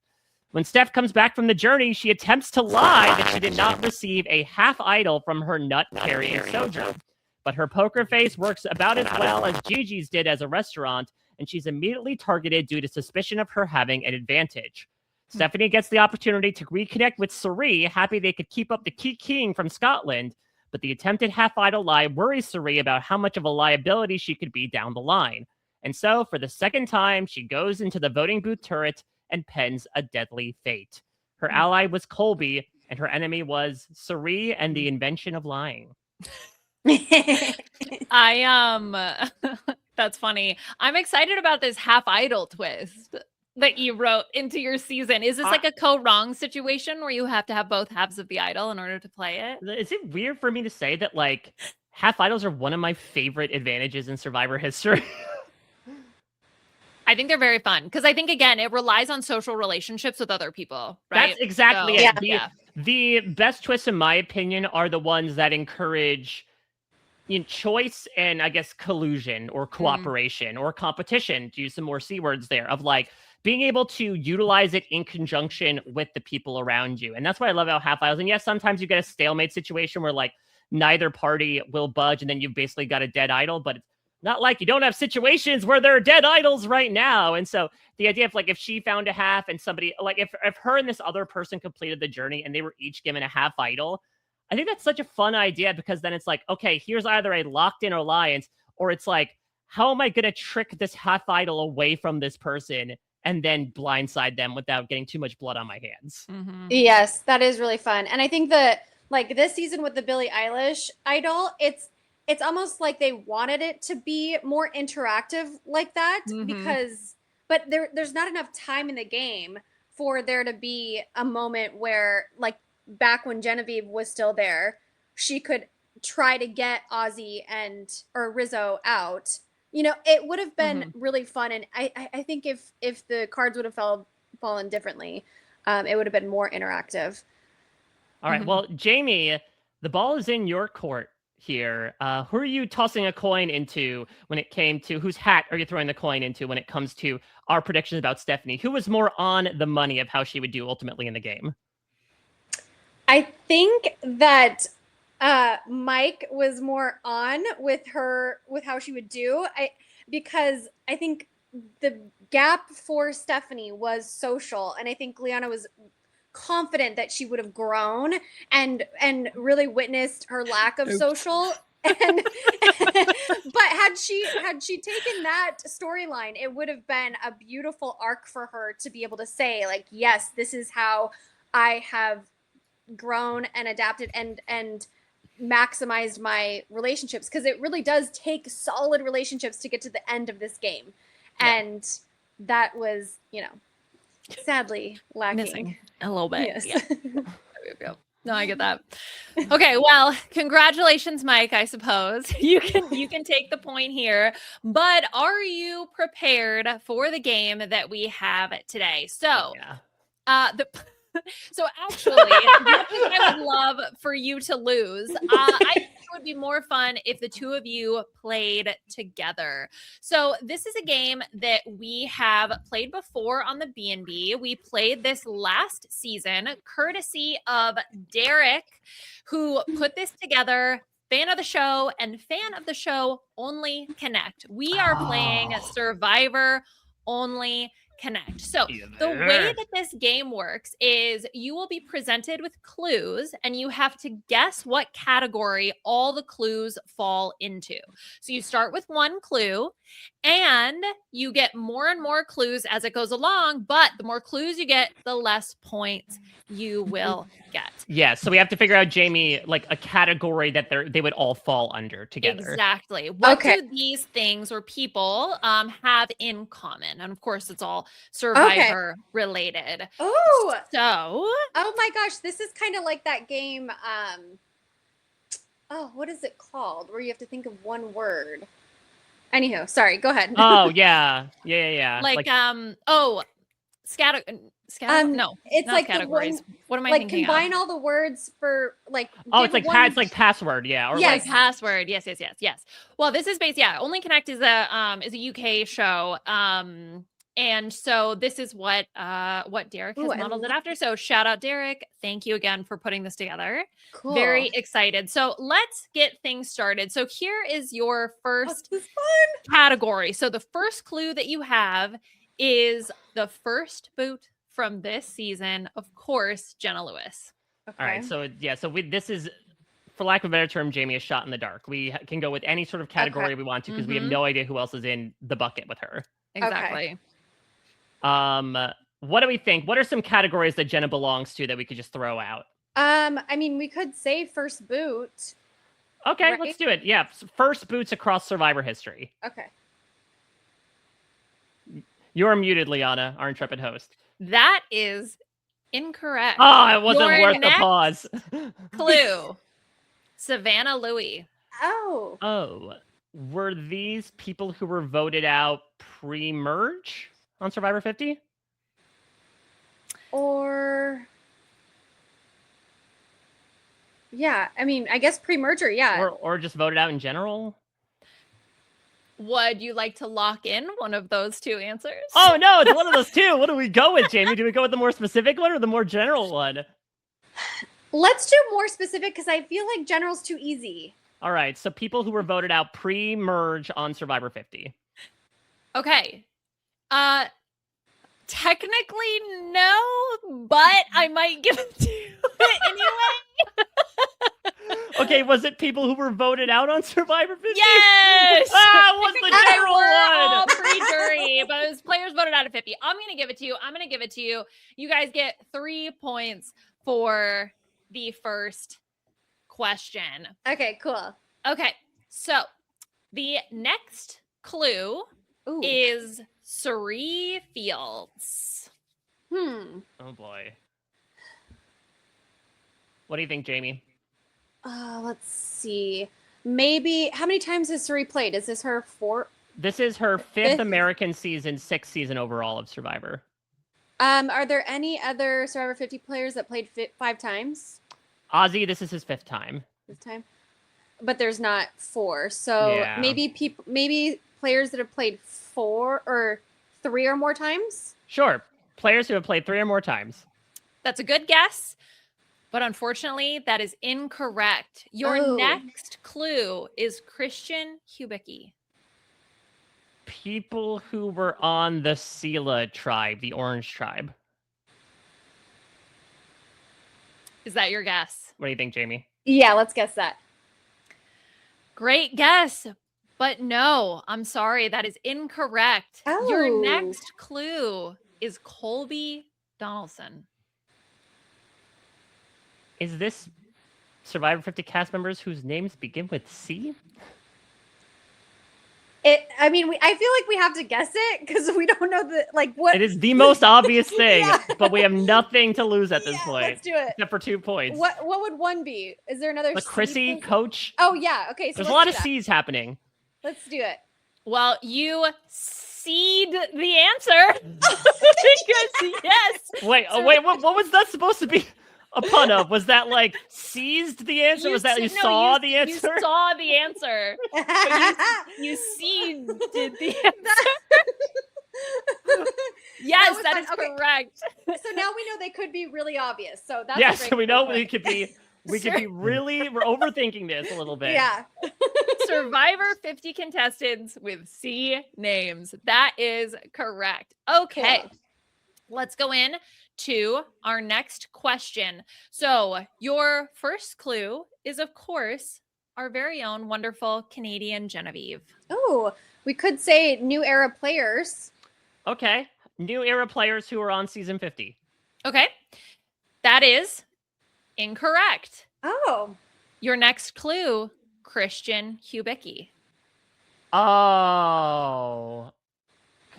When Steph comes back from the journey, she attempts to lie that she did not receive a half idol from her nut-carrying sojourn. But her poker face works about as well as Gigi's did as a restaurant, and she's immediately targeted due to suspicion of her having an advantage. Stephenie gets the opportunity to reconnect with Cirie, happy they could keep up the keying from Scotland, but the attempted half-idol lie worries Cirie about how much of a liability she could be down the line. And so, for the second time, she goes into the voting booth turret and pens a deadly fate. Her ally was Colby, and her enemy was Cirie and the invention of lying. That's funny. I'm excited about this half idol twist that you wrote into your season. Is this like a co-wrong situation where you have to have both halves of the idol in order to play it? Is it weird for me to say that, like, half idols are one of my favorite advantages in Survivor history? I think they're very fun because I think, again, it relies on social relationships with other people, right? That's exactly it. The best twists, in my opinion, are the ones that encourage choice and, I guess, collusion or cooperation or competition, to use some more C words there, of like being able to utilize it in conjunction with the people around you. And that's what I love about half idols. And yes, sometimes you get a stalemate situation where like neither party will budge and then you've basically got a dead idol, but it's not like you don't have situations where there are dead idols right now. And so the idea of like, if she found a half and somebody, like if her and this other person completed the journey and they were each given a half idol, I think that's such a fun idea because then it's like, okay, here's either a locked in alliance or it's like, how am I going to trick this half idol away from this person and then blindside them without getting too much blood on my hands? Mm-hmm. Yes, that is really fun. And I think that like this season with the Billie Eilish idol, it's almost like they wanted it to be more interactive like that because, but there's not enough time in the game for there to be a moment where like back when Genevieve was still there, she could try to get Ozzy or Rizo out. You know, it would have been really fun. And I think if the cards would have fallen differently, it would have been more interactive. All right. Well, Jamie, the ball is in your court here. Who are you tossing a coin into when it came to whose hat are you throwing the coin into when it comes to our predictions about Stephenie? Who was more on the money of how she would do ultimately in the game? I think that Mike was more on with how she would do. Because I think the gap for Stephenie was social, and I think Liana was confident that she would have grown and really witnessed her lack of social. And but had she taken that storyline, it would have been a beautiful arc for her to be able to say, like, yes, this is how I have grown and adapted and maximized my relationships, because it really does take solid relationships to get to the end of this game. And that was, sadly lacking. Missing a little bit. Yes. Yeah. No, I get that. Okay, well, congratulations, Mike, I suppose. You can take the point here. But are you prepared for the game that we have today? So, so actually, I would love for you to lose. I think it would be more fun if the two of you played together. So this is a game that we have played before on the B&B. We played this last season, courtesy of Derek, who put this together. Fan of the show and fan of the show only connect. We are playing Survivor only connect. So the way that this game works is you will be presented with clues and you have to guess what category all the clues fall into. So you start with one clue and you get more and more clues as it goes along, but the more clues you get, the less points you will get. Yeah, so we have to figure out, Jamie, like a category that they would all fall under together. Exactly. What do these things or people have in common? And of course, it's all Survivor related. Oh, oh my gosh, this is kind of like that game. What is it called? Where you have to think of one word. Anyhow, sorry, go ahead. Oh yeah. Like scatter. No, it's not like categories. What am I like thinking combine of? all the words for like. It's like it's like password, yeah. Or yes, like password. Yes. Well, this is based. Yeah, Only Connect is a UK show. And so this is what Derek has modeled it after. So shout out, Derek. Thank you again for putting this together. Cool. Very excited. So let's get things started. So here is your first category. So the first clue that you have is the first boot from this season. Of course, Jenna Lewis. Okay. All right. So this is, for lack of a better term, Jamie, a shot in the dark. We can go with any sort of category we want to because we have no idea who else is in the bucket with her. Exactly. What do we think? What are some categories that Jenna belongs to that we could just throw out? I mean, we could say first boot. Okay, let's do it. Yeah, first boots across Survivor history. Okay. You're muted, Liana, our intrepid host. That is incorrect. Oh, it wasn't worth the pause. Clue. Savannah Louie. Oh. Were these people who were voted out pre-merge on Survivor 50? Or yeah, I mean, I guess pre-merger, yeah. Or just voted out in general? Would you like to lock in one of those two answers? Oh no, it's one of those two. What do we go with, Jamie? Do we go with the more specific one or the more general one? Let's do more specific because I feel like general's too easy. All right, so people who were voted out pre-merge on Survivor 50. Okay. Technically no, but I might give it to you anyway. Okay, was it people who were voted out on Survivor 50? Yes! It was the general one! All pre-jury, but it was players voted out of 50. I'm going to give it to you. You guys get 3 points for the first question. Okay, cool. Okay, so the next clue is Cirie Fields. Oh boy. What do you think, Jamie? Let's see. Maybe how many times has Cirie played? Is this her fourth? This is her fifth American season, sixth season overall of Survivor. Are there any other Survivor 50 players that played 5 times? Ozzy, this is his 5th time. But there's not 4. So maybe players that have played 4 or 3 or more times? Sure. Players who have played 3 or more times. That's a good guess. But unfortunately, that is incorrect. Your Oh. next clue is Christian Hubicki. People who were on the Sela tribe, the Orange tribe. Is that your guess? What do you think, Jamie? Yeah, let's guess that. Great guess. But no, I'm sorry. That is incorrect. Your Oh. next clue is Colby Donaldson. Is this Survivor 50 cast members whose names begin with C? I feel like we have to guess it because we don't know what. It is the most obvious thing, Yeah. but we have nothing to lose at this Yeah, point. let's do it. Except for 2 points. What would one be? Is there another? The C Chrissy thing? coach. Oh yeah. Okay. So There's a let's lot do of that. C's happening. Let's do it. Well, you seed the answer. Because yes. Wait, what was that supposed to be a pun of? Was that like seized the answer? Was that you saw the answer? You saw the answer. You seeded the answer. Yes, was that fun. is Okay. correct. So now we know they could be really obvious. So that's Yes, a so great we know point. we could be really we're overthinking this a little bit. Yeah. Survivor 50 contestants with C names. That is correct. Okay. Cool. Let's go in to our next question. So, your first clue is, of course, our very own wonderful Canadian Genevieve. Oh, we could say new era players. Okay. New era players who are on season 50. Okay. That is incorrect. Oh. Your next clue, Christian Hubicki. Oh.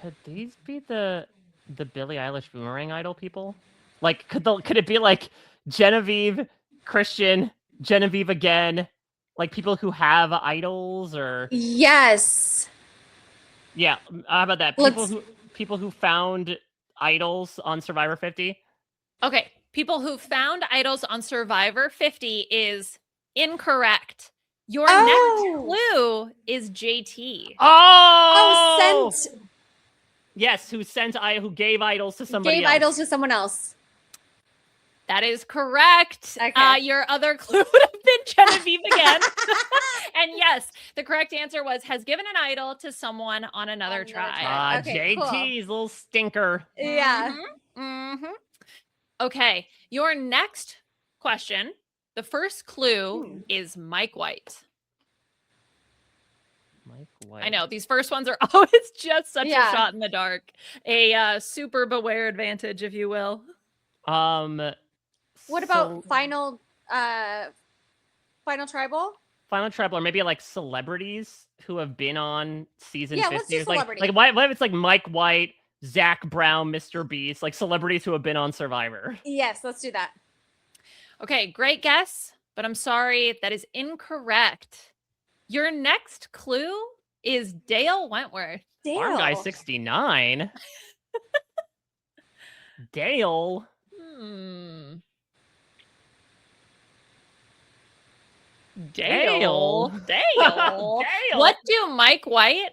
Could these be the Billie Eilish Boomerang Idol people? Like could it be like Genevieve, Christian, Genevieve again? Like people who have idols or Yes. yeah, how about that? People who found idols on Survivor 50? Okay. People who found idols on Survivor 50 is incorrect. Your next clue is JT. Oh! Sent. Yes, who gave idols to somebody Gave else. idols to someone else. That is correct. Okay. Your other clue would have been Genevieve again. And yes, the correct answer was has given an idol to someone on another tribe. Okay, JT's little stinker. Yeah. Mm-hmm. Okay. Your next question, the first clue is Mike White. Mike White. I know these first ones are always just such Yeah. a shot in the dark. A super beware advantage, if you will. What about final tribal? Final Tribal, or maybe like celebrities who have been on season 50? Let's do Like celebrity. what if it's like Mike White, Zach Brown, Mr. Beast, like celebrities who have been on Survivor? Yes, let's do that. Okay, great guess, but I'm sorry, that is incorrect. Your next clue is Dale Wentworth. Farm Guy 69. Dale. Dale. Dale. What do Mike White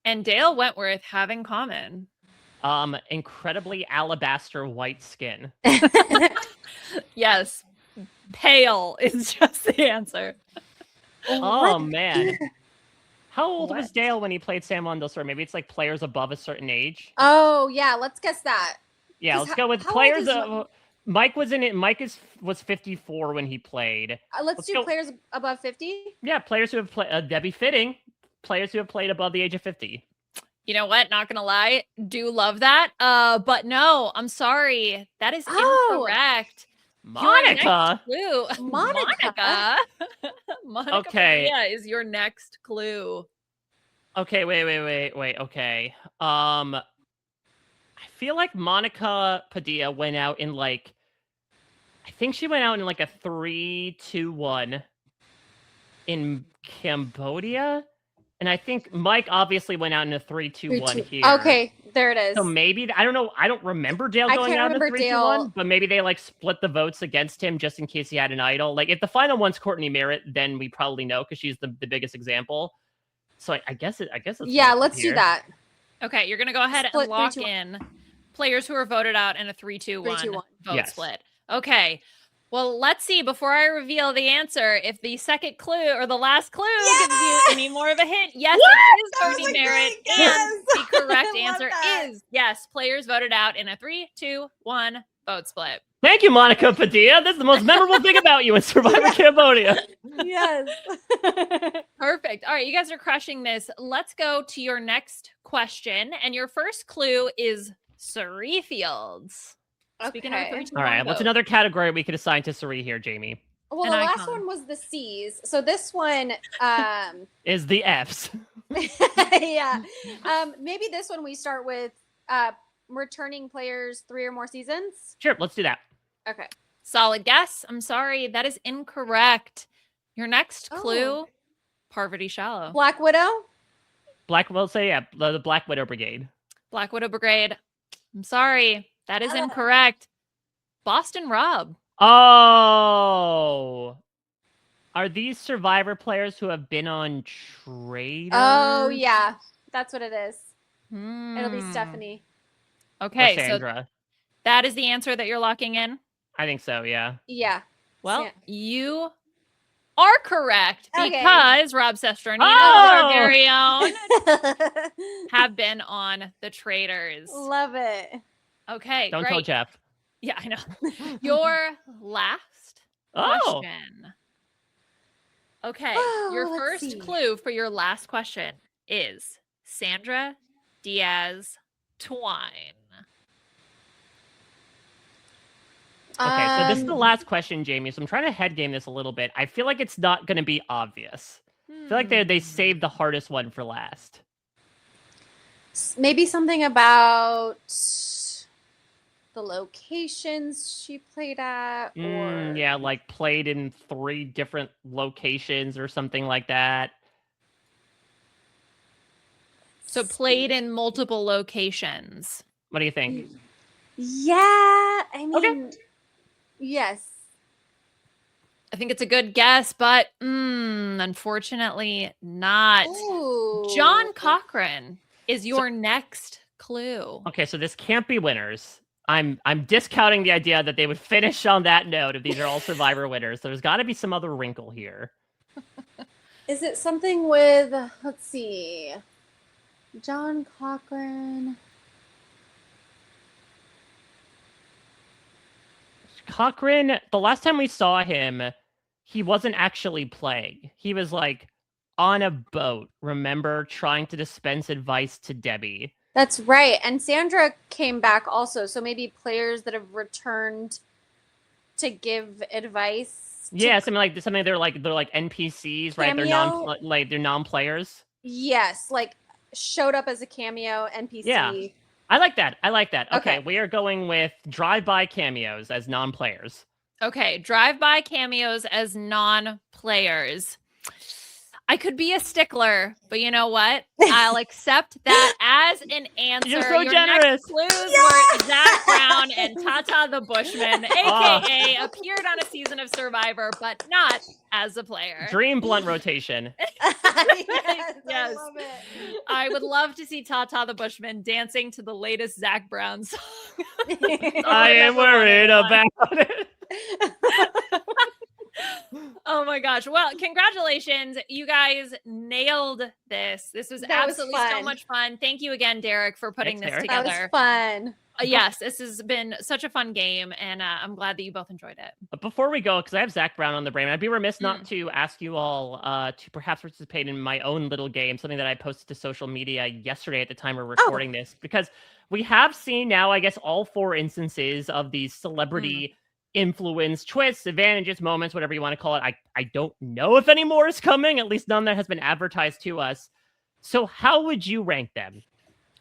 and Dale Wentworth have in common? Incredibly alabaster white skin. Yes, pale is just the answer. Oh man. How old was What? Dale when he played Sam Mondelsor? Maybe it's like players above a certain age. Oh yeah, let's guess that. Yeah, 'Cause let's go with how old players. is Mike was in it. Was 54 when he played. Let's Let's do go- players above 50. Yeah, players who have played. Debbie Fitting. Players who have played above the age of 50. You know what? Not gonna lie, do love that. But no, I'm sorry, that is Oh. incorrect. Monica. Clue, Monica. Monica Okay. Padilla is your next clue. Okay, wait. Okay. I feel like Monica Padilla went out in like. I think she went out in like a 3-2-1 in Cambodia. And I think Mike obviously went out in a 3-2-1 here. Okay, there it is. So maybe I don't know. I don't remember Dale I going can't out in a remember 3-2-1, Dale. but maybe they like split the votes against him just in case he had an idol. Like if the final one's Courtney Merritt, then we probably know because she's the biggest example. So I guess it's Yeah, Mike let's do here. that. Okay, you're gonna go ahead Split and lock 3-2-1. in players who are voted out in a 3-2-1 3-2-1. vote Yes. split. Okay, Well, let's see. Before I reveal the answer, if the second clue or the last clue gives you any more of a hint, yes, it is Courtney Merritt. And the correct answer is yes. Players voted out in a 3, 2, 1 vote split. Thank you, Monica Padilla. This is the most memorable thing about you in Survivor Cambodia. Yes. Perfect. All right, you guys are crushing this. Let's go to your next question. And your first clue is Cirie Fields. Speaking of Okay. 3, 2, All 1 right, what's vote. another category we could assign to Cirie here, Jamie? Well, An the last icon. one was the C's. So this one, Is the F's. yeah. Maybe this one we start with returning players 3 or more seasons. Sure, let's do that. Okay. Solid guess. I'm sorry. That is incorrect. Your next clue, Parvati Shallow. Black Widow. The Black Widow Brigade. Black Widow Brigade. I'm sorry. That is incorrect. Boston Rob. Oh. Are these Survivor players who have been on Traitors? Oh, yeah. That's what it is. It'll be Hmm. Stephenie. Or Okay, so Sandra? that is the answer that you're locking in? I think so, yeah. Yeah. Well, you are correct Okay. because Rob Sestronino, Oh! our very own, have been on the Traitors. Love it. Okay, Don't great. tell Jeff. Yeah, I know. Your last Oh. question. Okay, your Let's first see. clue for your last question is Sandra Diaz Twine. Okay, so this is the last question, Jamie. So I'm trying to head game this a little bit. I feel like it's not going to be obvious. I feel like they saved the hardest one for last. Maybe something about the locations she played at, or Yeah, like played in 3 different locations or something like that. So played in multiple locations. What do you think? Yeah, I mean, Okay. yes. I think it's a good guess, but unfortunately not. Ooh. John Cochran is your next clue. Okay, so this can't be winners. I'm discounting the idea that they would finish on that note if these are all Survivor winners. There's got to be some other wrinkle here. Is it something with, let's see, John Cochran? Cochran, the last time we saw him, he wasn't actually playing. He was like on a boat, remember, trying to dispense advice to Debbie. That's right. And Sandra came back also. So maybe players that have returned to give advice. Yeah, something they're like NPCs, right? Cameo? They're non-players. Yes, like showed up as a cameo NPC. Yeah. I like that. Okay, Okay. we are going with drive-by cameos as non-players. Okay, drive-by cameos as non-players. I could be a stickler, but you know what? I'll accept that as an answer. You're so Your generous. next clues were Zach Brown and Tata the Bushman, aka appeared on a season of Survivor, but not as a player. Dream blunt rotation. yes, Yes. I love it. I would love to see Tata the Bushman dancing to the latest Zach Brown song. I am worried about it. Oh my gosh. Well, congratulations. You guys nailed this. This was That was absolutely so fun. much fun. Thank you again, Derek, for putting Thanks, this Derek. That together. was fun. Yes, this has been such a fun game, and I'm glad that you both enjoyed it. But before we go, because I have Zach Brown on the brain, I'd be remiss not to ask you all to perhaps participate in my own little game, something that I posted to social media yesterday at the time we're recording this, because we have seen now, I guess, all 4 instances of these celebrity influence, twists, advantages, moments, whatever you want to call it. I don't know if any more is coming, at least none that has been advertised to us. So how would you rank them?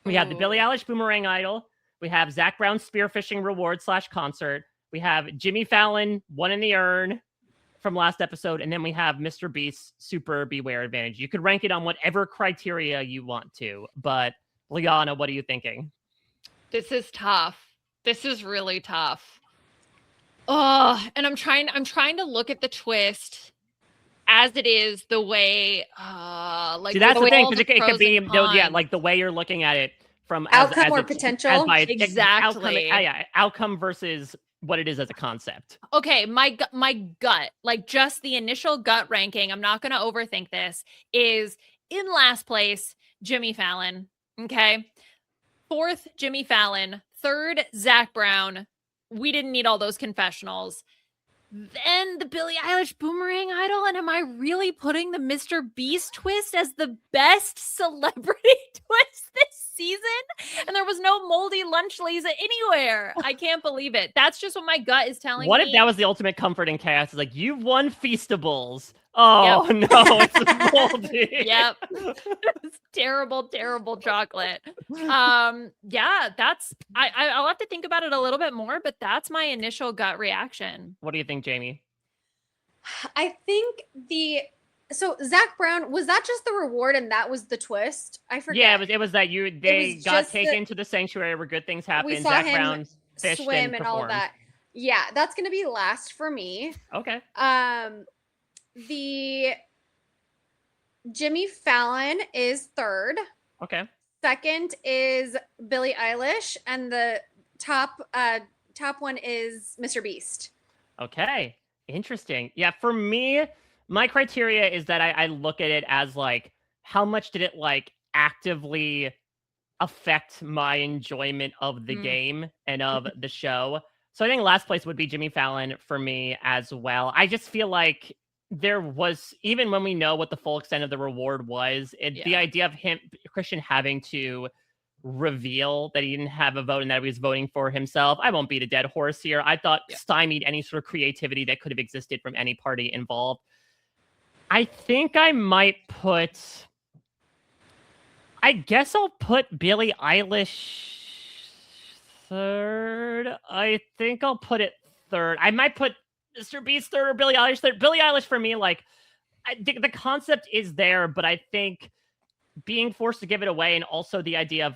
We have the Billie Eilish Boomerang Idol. We have Zach Brown's Spearfishing Reward / concert. We have Jimmy Fallon, One in the Urn from last episode. And then we have Mr. Beast's Super Beware Advantage. You could rank it on whatever criteria you want to. But Liana, what are you thinking? This is tough. This is really tough. Oh, and I'm trying to look at the twist as it is, the way like See, that's the with thing, all because the it could pros be, and yeah, cons. like the way you're looking at it from Outcome or it's- potential? as by Exactly. outcome versus what it is as a concept. Okay, my gut, like just the initial gut ranking, I'm not going to overthink this, is in last place, Jimmy Fallon. Okay. Fourth, Jimmy Fallon. Third, Zach Brown. We didn't need all those confessionals. Then the Billie Eilish Boomerang Idol. And am I really putting the Mr. Beast twist as the best celebrity twist this season? And there was no moldy lunch Lisa anywhere. I can't believe it. That's just what my gut is telling me. What if that was the ultimate comfort in chaos? It's like, you've won Feastables. Oh, Yep. no, it's moldy. Yep. It's terrible, terrible chocolate. Yeah, that's I'll have to think about it a little bit more, but that's my initial gut reaction. What do you think, Jamie? I think so Zach Brown, was that just the reward and that was the twist? I forget. Yeah, it was that they was got just taken to the sanctuary where good things happen. We saw Zach him Brown fished swim and all of performed. that. Yeah, that's gonna be last for me. Okay. The Jimmy Fallon is third. Okay. Second is Billie Eilish, and the top one is Mr. Beast. Okay. Interesting. Yeah, for me, my criteria is that I look at it as like, how much did it like actively affect my enjoyment of the game and of the show? So I think last place would be Jimmy Fallon for me as well. I just feel like there was, even when we know what the full extent of the reward was, the idea of Christian having to reveal that he didn't have a vote and that he was voting for himself. I won't beat a dead horse here. I thought stymied any sort of creativity that could have existed from any party involved. I think I might I guess I'll put Billie Eilish third. I think I'll put it third. I might put Mr. Beast third or Billie Eilish third. Billie Eilish for me, like, the concept is there, but I think being forced to give it away and also the idea of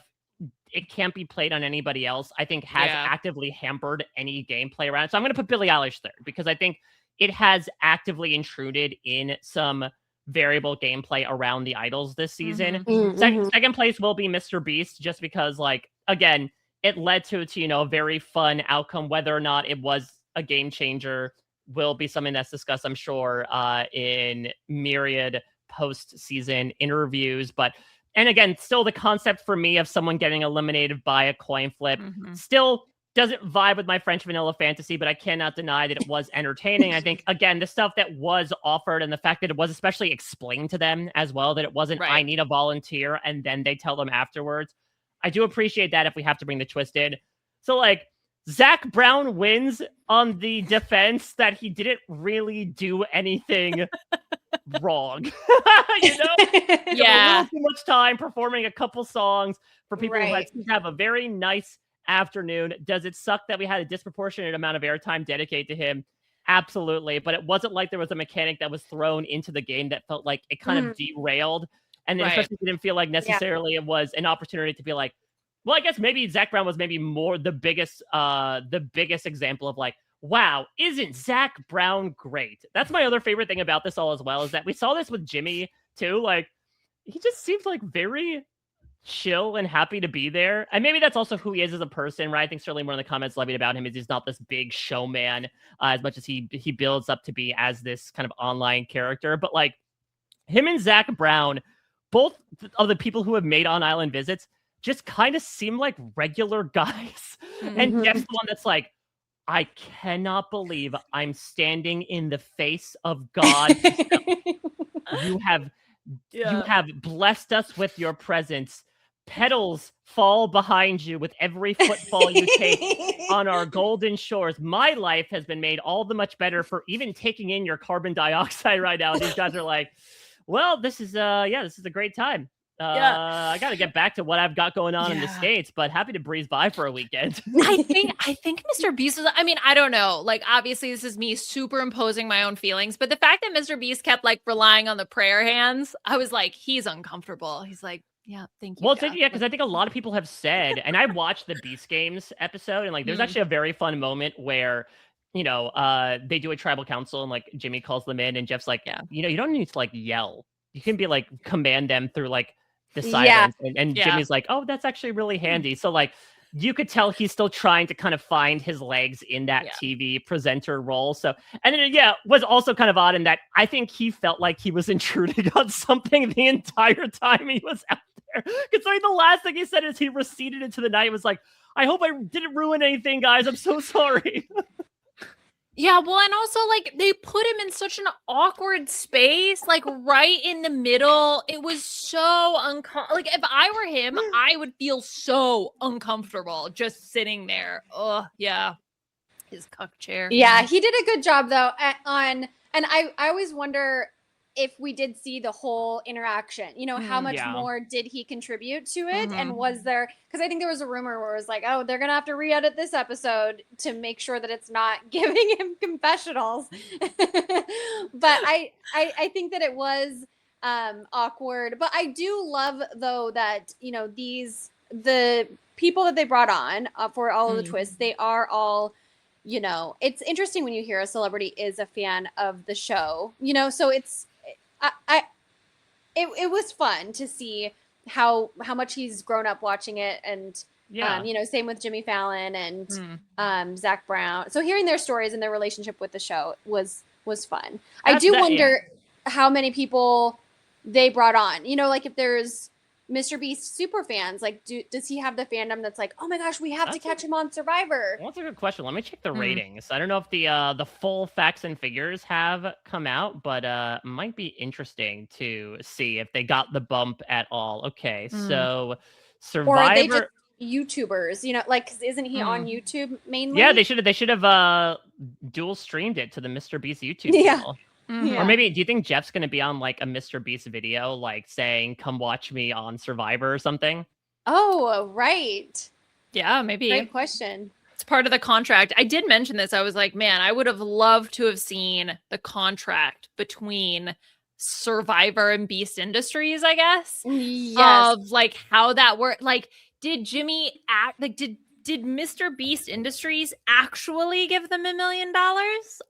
it can't be played on anybody else, I think has actively hampered any gameplay around it. So I'm going to put Billie Eilish third because I think it has actively intruded in some variable gameplay around the idols this season. Second place will be Mr. Beast, just because, like, again, it led to a very fun outcome. Whether or not it was a game changer will be something that's discussed, I'm sure, in myriad post-season interviews. And again, still the concept for me of someone getting eliminated by a coin flip still doesn't vibe with my French vanilla fantasy, but I cannot deny that it was entertaining. I think, again, the stuff that was offered and the fact that it was especially explained to them as well, that it wasn't, I need a volunteer, and then they tell them afterwards. I do appreciate that if we have to bring the twist in. So, like, Zach Brown wins on the defense that he didn't really do anything wrong. A little too much time performing a couple songs for people who had to have a very nice afternoon. Does it suck that we had a disproportionate amount of airtime dedicated to him? Absolutely. But it wasn't like there was a mechanic that was thrown into the game that felt like it kind of derailed. And then especially didn't feel like necessarily it was an opportunity to be like, well, I guess maybe Zach Brown was maybe more the biggest example of like, wow, isn't Zach Brown great? That's my other favorite thing about this all as well, is that we saw this with Jimmy too. Like, he just seems like very chill and happy to be there. And maybe that's also who he is as a person, right? I think certainly one of the comments levied about him is he's not this big showman as much as he builds up to be as this kind of online character. But like, him and Zach Brown, both of the people who have made on-island visits, just kind of seem like regular guys. And Jeff's the one that's like, I cannot believe I'm standing in the face of God. You have blessed us with your presence. Petals fall behind you with every footfall you take on our golden shores. My life has been made all the much better for even taking in your carbon dioxide right now. These guys are like, well, this is a great time. I got to get back to what I've got going on in the States, but happy to breeze by for a weekend. I think Mr. Beast was, I mean, I don't know. Like, obviously this is me superimposing my own feelings, but the fact that Mr. Beast kept like relying on the prayer hands, I was like, he's uncomfortable. He's like, yeah, thank you. Well, because I think a lot of people have said, and I watched the Beast Games episode, and like, there's actually a very fun moment where, they do a tribal council and like Jimmy calls them in and Jeff's like, you don't need to like yell. You can be like, command them through like the silence. And Jimmy's like, oh, that's actually really handy. So like, you could tell he's still trying to kind of find his legs in that TV presenter role. So, and then, was also kind of odd in that I think he felt like he was intruding on something the entire time he was out there. Considering the last thing he said is he receded into the night, was like, I hope I didn't ruin anything, guys. I'm so sorry. Yeah, well, and also, like, they put him in such an awkward space, like, right in the middle. It was so uncomfortable. Like, if I were him, I would feel so uncomfortable just sitting there. Oh, yeah. His cuck chair. Yeah, he did a good job, though, and I always wonder if we did see the whole interaction, how much more did he contribute to it? And was there, because I think there was a rumor where it was like, oh, they're going to have to re-edit this episode to make sure that it's not giving him confessionals. But I think that it was awkward. But I do love, though, that, the people that they brought on for all of the twists, they are all, it's interesting when you hear a celebrity is a fan of the show, so it's, it was fun to see how much he's grown up watching it, and same with Jimmy Fallon and Zach Brown. So hearing their stories and their relationship with the show was fun. I do wonder how many people they brought on. Like if there's Mr. Beast super fans, like does he have the fandom that's like, oh my gosh, we have to catch him on Survivor? Well, that's a good question. Let me check the ratings. I don't know if the full facts and figures have come out, but might be interesting to see if they got the bump at all. Okay, so Survivor. Or are they just YouTubers? Like, isn't he on YouTube mainly? Yeah, they should have dual streamed it to the Mr. Beast YouTube channel. Or maybe, do you think Jeff's going to be on like a Mr. Beast video, like saying, come watch me on Survivor or something? Oh, right. Yeah, maybe. Great question. It's part of the contract. I did mention this. I was like, man, I would have loved to have seen the contract between Survivor and Beast Industries, I guess. Yes. Of like how that worked. Like, did Jimmy act like, did Mr. Beast Industries actually give them $1 million?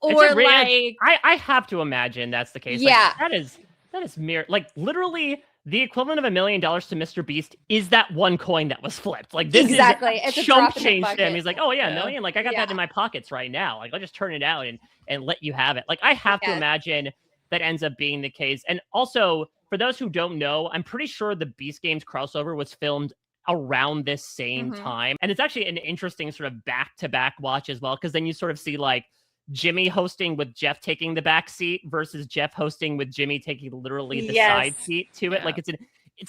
Or like, I have to imagine that's the case. Yeah, like, that is mere, like, literally the equivalent of $1 million to Mr. Beast is that one coin that was flipped. Like, this it's a chump change him. He's like, oh yeah, $1 million. Like, I got that in my pockets right now. Like, I'll just turn it out and let you have it. Like, I have to imagine that ends up being the case. And also, for those who don't know, I'm pretty sure the Beast Games crossover was filmed around this same time. And it's actually an interesting sort of back-to-back watch as well, because then you sort of see like Jimmy hosting with Jeff taking the back seat versus Jeff hosting with Jimmy taking literally the side seat to it. Like it's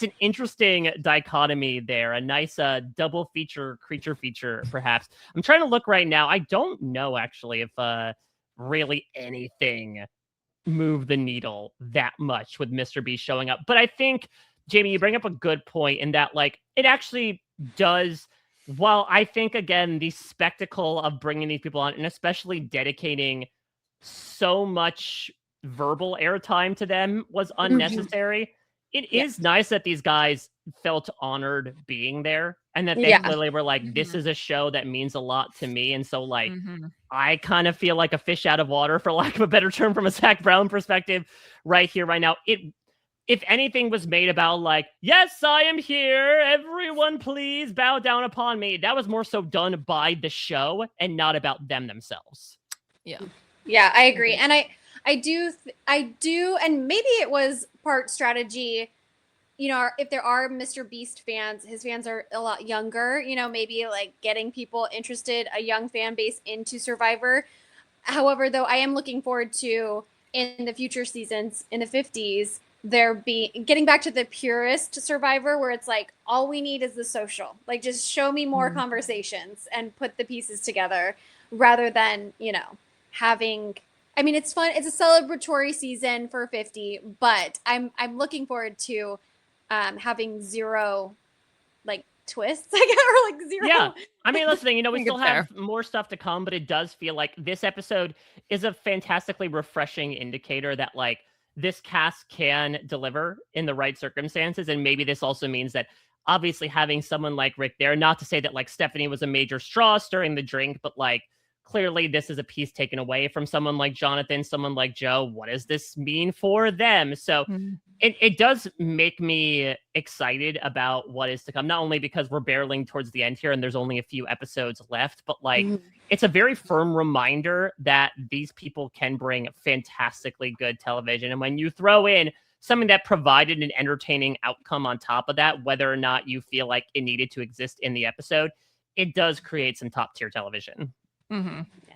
an interesting dichotomy there, a nice double feature creature feature perhaps. I'm trying to look right now. I don't know actually if really anything moved the needle that much with Mr. B showing up. But I think, Jamie, you bring up a good point in that, like, it actually does, while I think, again, the spectacle of bringing these people on, and especially dedicating so much verbal airtime to them was unnecessary, it is nice that these guys felt honored being there, and that they clearly were like, this is a show that means a lot to me, and so, like, I kind of feel like a fish out of water, for lack of a better term, from a Zach Brown perspective, right here, right now. If anything was made about like, yes, I am here, everyone please bow down upon me, that was more so done by the show and not about them themselves. Yeah, I agree. And I do, and maybe it was part strategy, if there are Mr. Beast fans, his fans are a lot younger, maybe like getting people interested, a young fan base into Survivor. However, though, I am looking forward to, in the future seasons, in the 50s, getting back to the purest Survivor, where it's like, all we need is the social, like, just show me more conversations and put the pieces together, rather than having, I mean, it's fun, it's a celebratory season for 50, but I'm looking forward to having zero like twists, I guess, or like zero. Yeah, I mean, listen, we still have more stuff to come, but it does feel like this episode is a fantastically refreshing indicator that, like, this cast can deliver in the right circumstances. And maybe this also means that obviously having someone like Rick there, not to say that like Stephenie was a major straw stirring the drink, but like clearly this is a piece taken away from someone like Jonathan, someone like Joe. What does this mean for them? So It does make me excited about what is to come, not only because we're barreling towards the end here and there's only a few episodes left, but like it's a very firm reminder that these people can bring fantastically good television. And when you throw in something that provided an entertaining outcome on top of that, whether or not you feel like it needed to exist in the episode, it does create some top tier television. Mm-hmm. Yeah.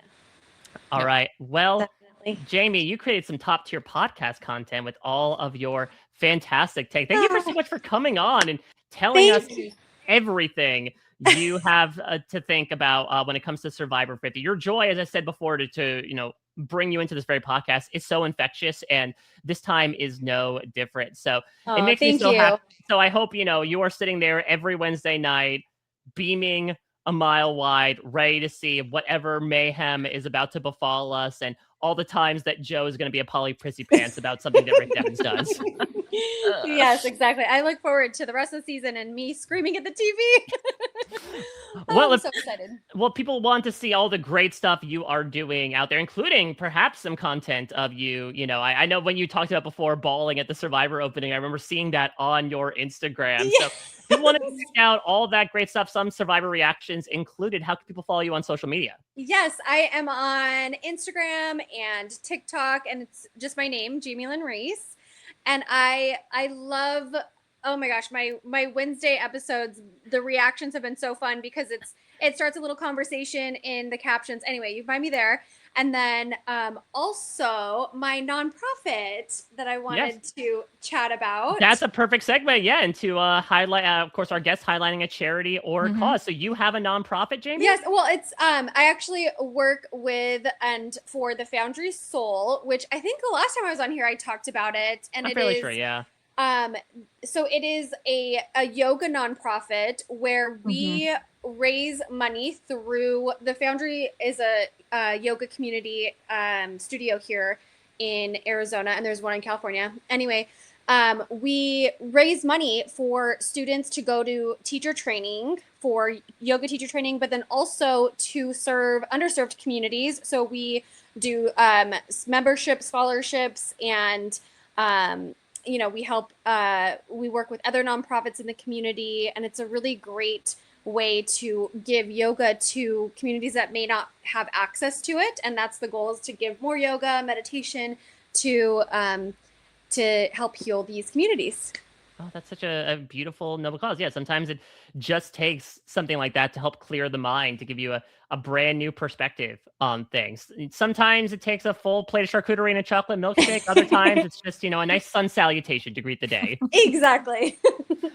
All right. Well, Definitely. Jamie, you created some top tier podcast content with all of your fantastic take. Thank you so much for coming on and telling us everything you have to think about when it comes to Survivor 50. Your joy, as I said before, to bring you into this very podcast is so infectious, and this time is no different. So it makes me so happy. So I hope you are sitting there every Wednesday night, beaming a mile wide, ready to see whatever mayhem is about to befall us, and all the times that Joe is going to be a Polly Prissy Pants about something that Rick Devens does. Yes, exactly. I look forward to the rest of the season and me screaming at the TV. Well, I'm so excited. Well, people want to see all the great stuff you are doing out there, including perhaps some content of you. I know when you talked about before bawling at the Survivor opening, I remember seeing that on your Instagram. Yeah. So if you want to check out all that great stuff, some Survivor reactions included, how can people follow you on social media? Yes, I am on Instagram and TikTok, and it's just my name, Jaime Lynn Ruiz. And I love, oh my gosh, my Wednesday episodes, the reactions have been so fun because it starts a little conversation in the captions. Anyway, you find me there. And then also my nonprofit that I wanted to chat about. That's a perfect segue, and to highlight, of course, our guest highlighting a charity or cause. So you have a nonprofit, Jamie? Yes, well, it's I actually work with and for the Foundry Soul, which I think the last time I was on here I talked about it, and I'm fairly sure, yeah. So it is a yoga nonprofit where we raise money through the Foundry is a yoga community studio here in Arizona, and there's one in California. Anyway, we raise money for students to go to teacher training, for yoga teacher training, but then also to serve underserved communities. So we do membership scholarships, and we help, we work with other nonprofits in the community, and it's a really great way to give yoga to communities that may not have access to it. And that's the goal, is to give more yoga, meditation to help heal these communities. Oh, that's such a beautiful, noble cause. Yeah, sometimes it just takes something like that to help clear the mind, to give you a brand new perspective on things. Sometimes it takes a full plate of charcuterie and a chocolate milkshake. Other times it's just, a nice sun salutation to greet the day. Exactly.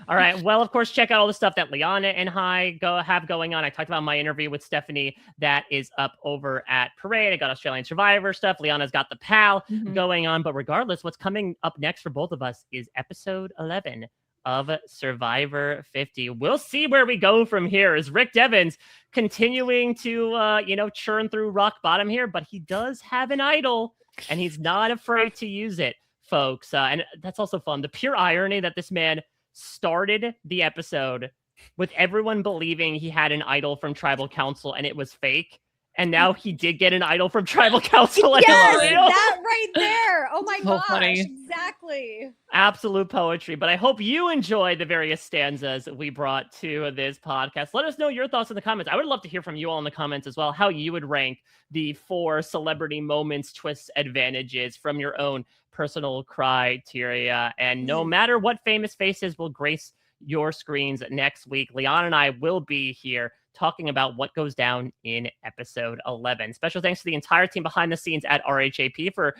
All right. Well, of course, check out all the stuff that Liana and I have going on. I talked about my interview with Stephenie. That is up over at Parade. I got Australian Survivor stuff. Liana's got the PAL going on. But regardless, what's coming up next for both of us is episode 11 of Survivor 50. We'll see where we go from here. Is Rick Devens continuing to, churn through rock bottom here? But he does have an idol, and he's not afraid to use it, folks. And that's also fun. The pure irony that this man started the episode with everyone believing he had an idol from Tribal Council and it was fake. And now he did get an idol from Tribal Council. And that right there. Oh my gosh. Funny. Exactly. Absolute poetry. But I hope you enjoy the various stanzas we brought to this podcast. Let us know your thoughts in the comments. I would love to hear from you all in the comments as well, how you would rank the 4 celebrity moments, twists, advantages from your own personal criteria. And no matter what famous faces will grace your screens next week, Liana and I will be here talking about what goes down in episode 11. Special thanks to the entire team behind the scenes at RHAP for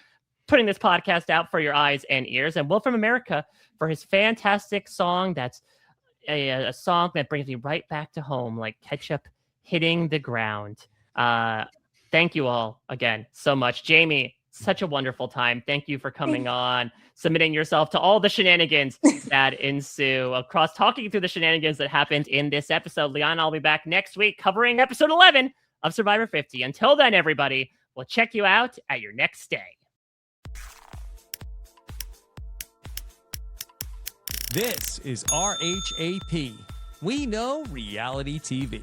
putting this podcast out for your eyes and ears, and Will from America for his fantastic song. That's a song that brings me right back to home, like ketchup hitting the ground. Thank you all again so much. Jamie, such a wonderful time. Thank you for coming on, submitting yourself to all the shenanigans that ensue across, talking through the shenanigans that happened in this episode. Liana, I'll be back next week covering episode 11 of Survivor 50. Until then, everybody, we'll check you out at your next stay. This is RHAP. We know reality TV.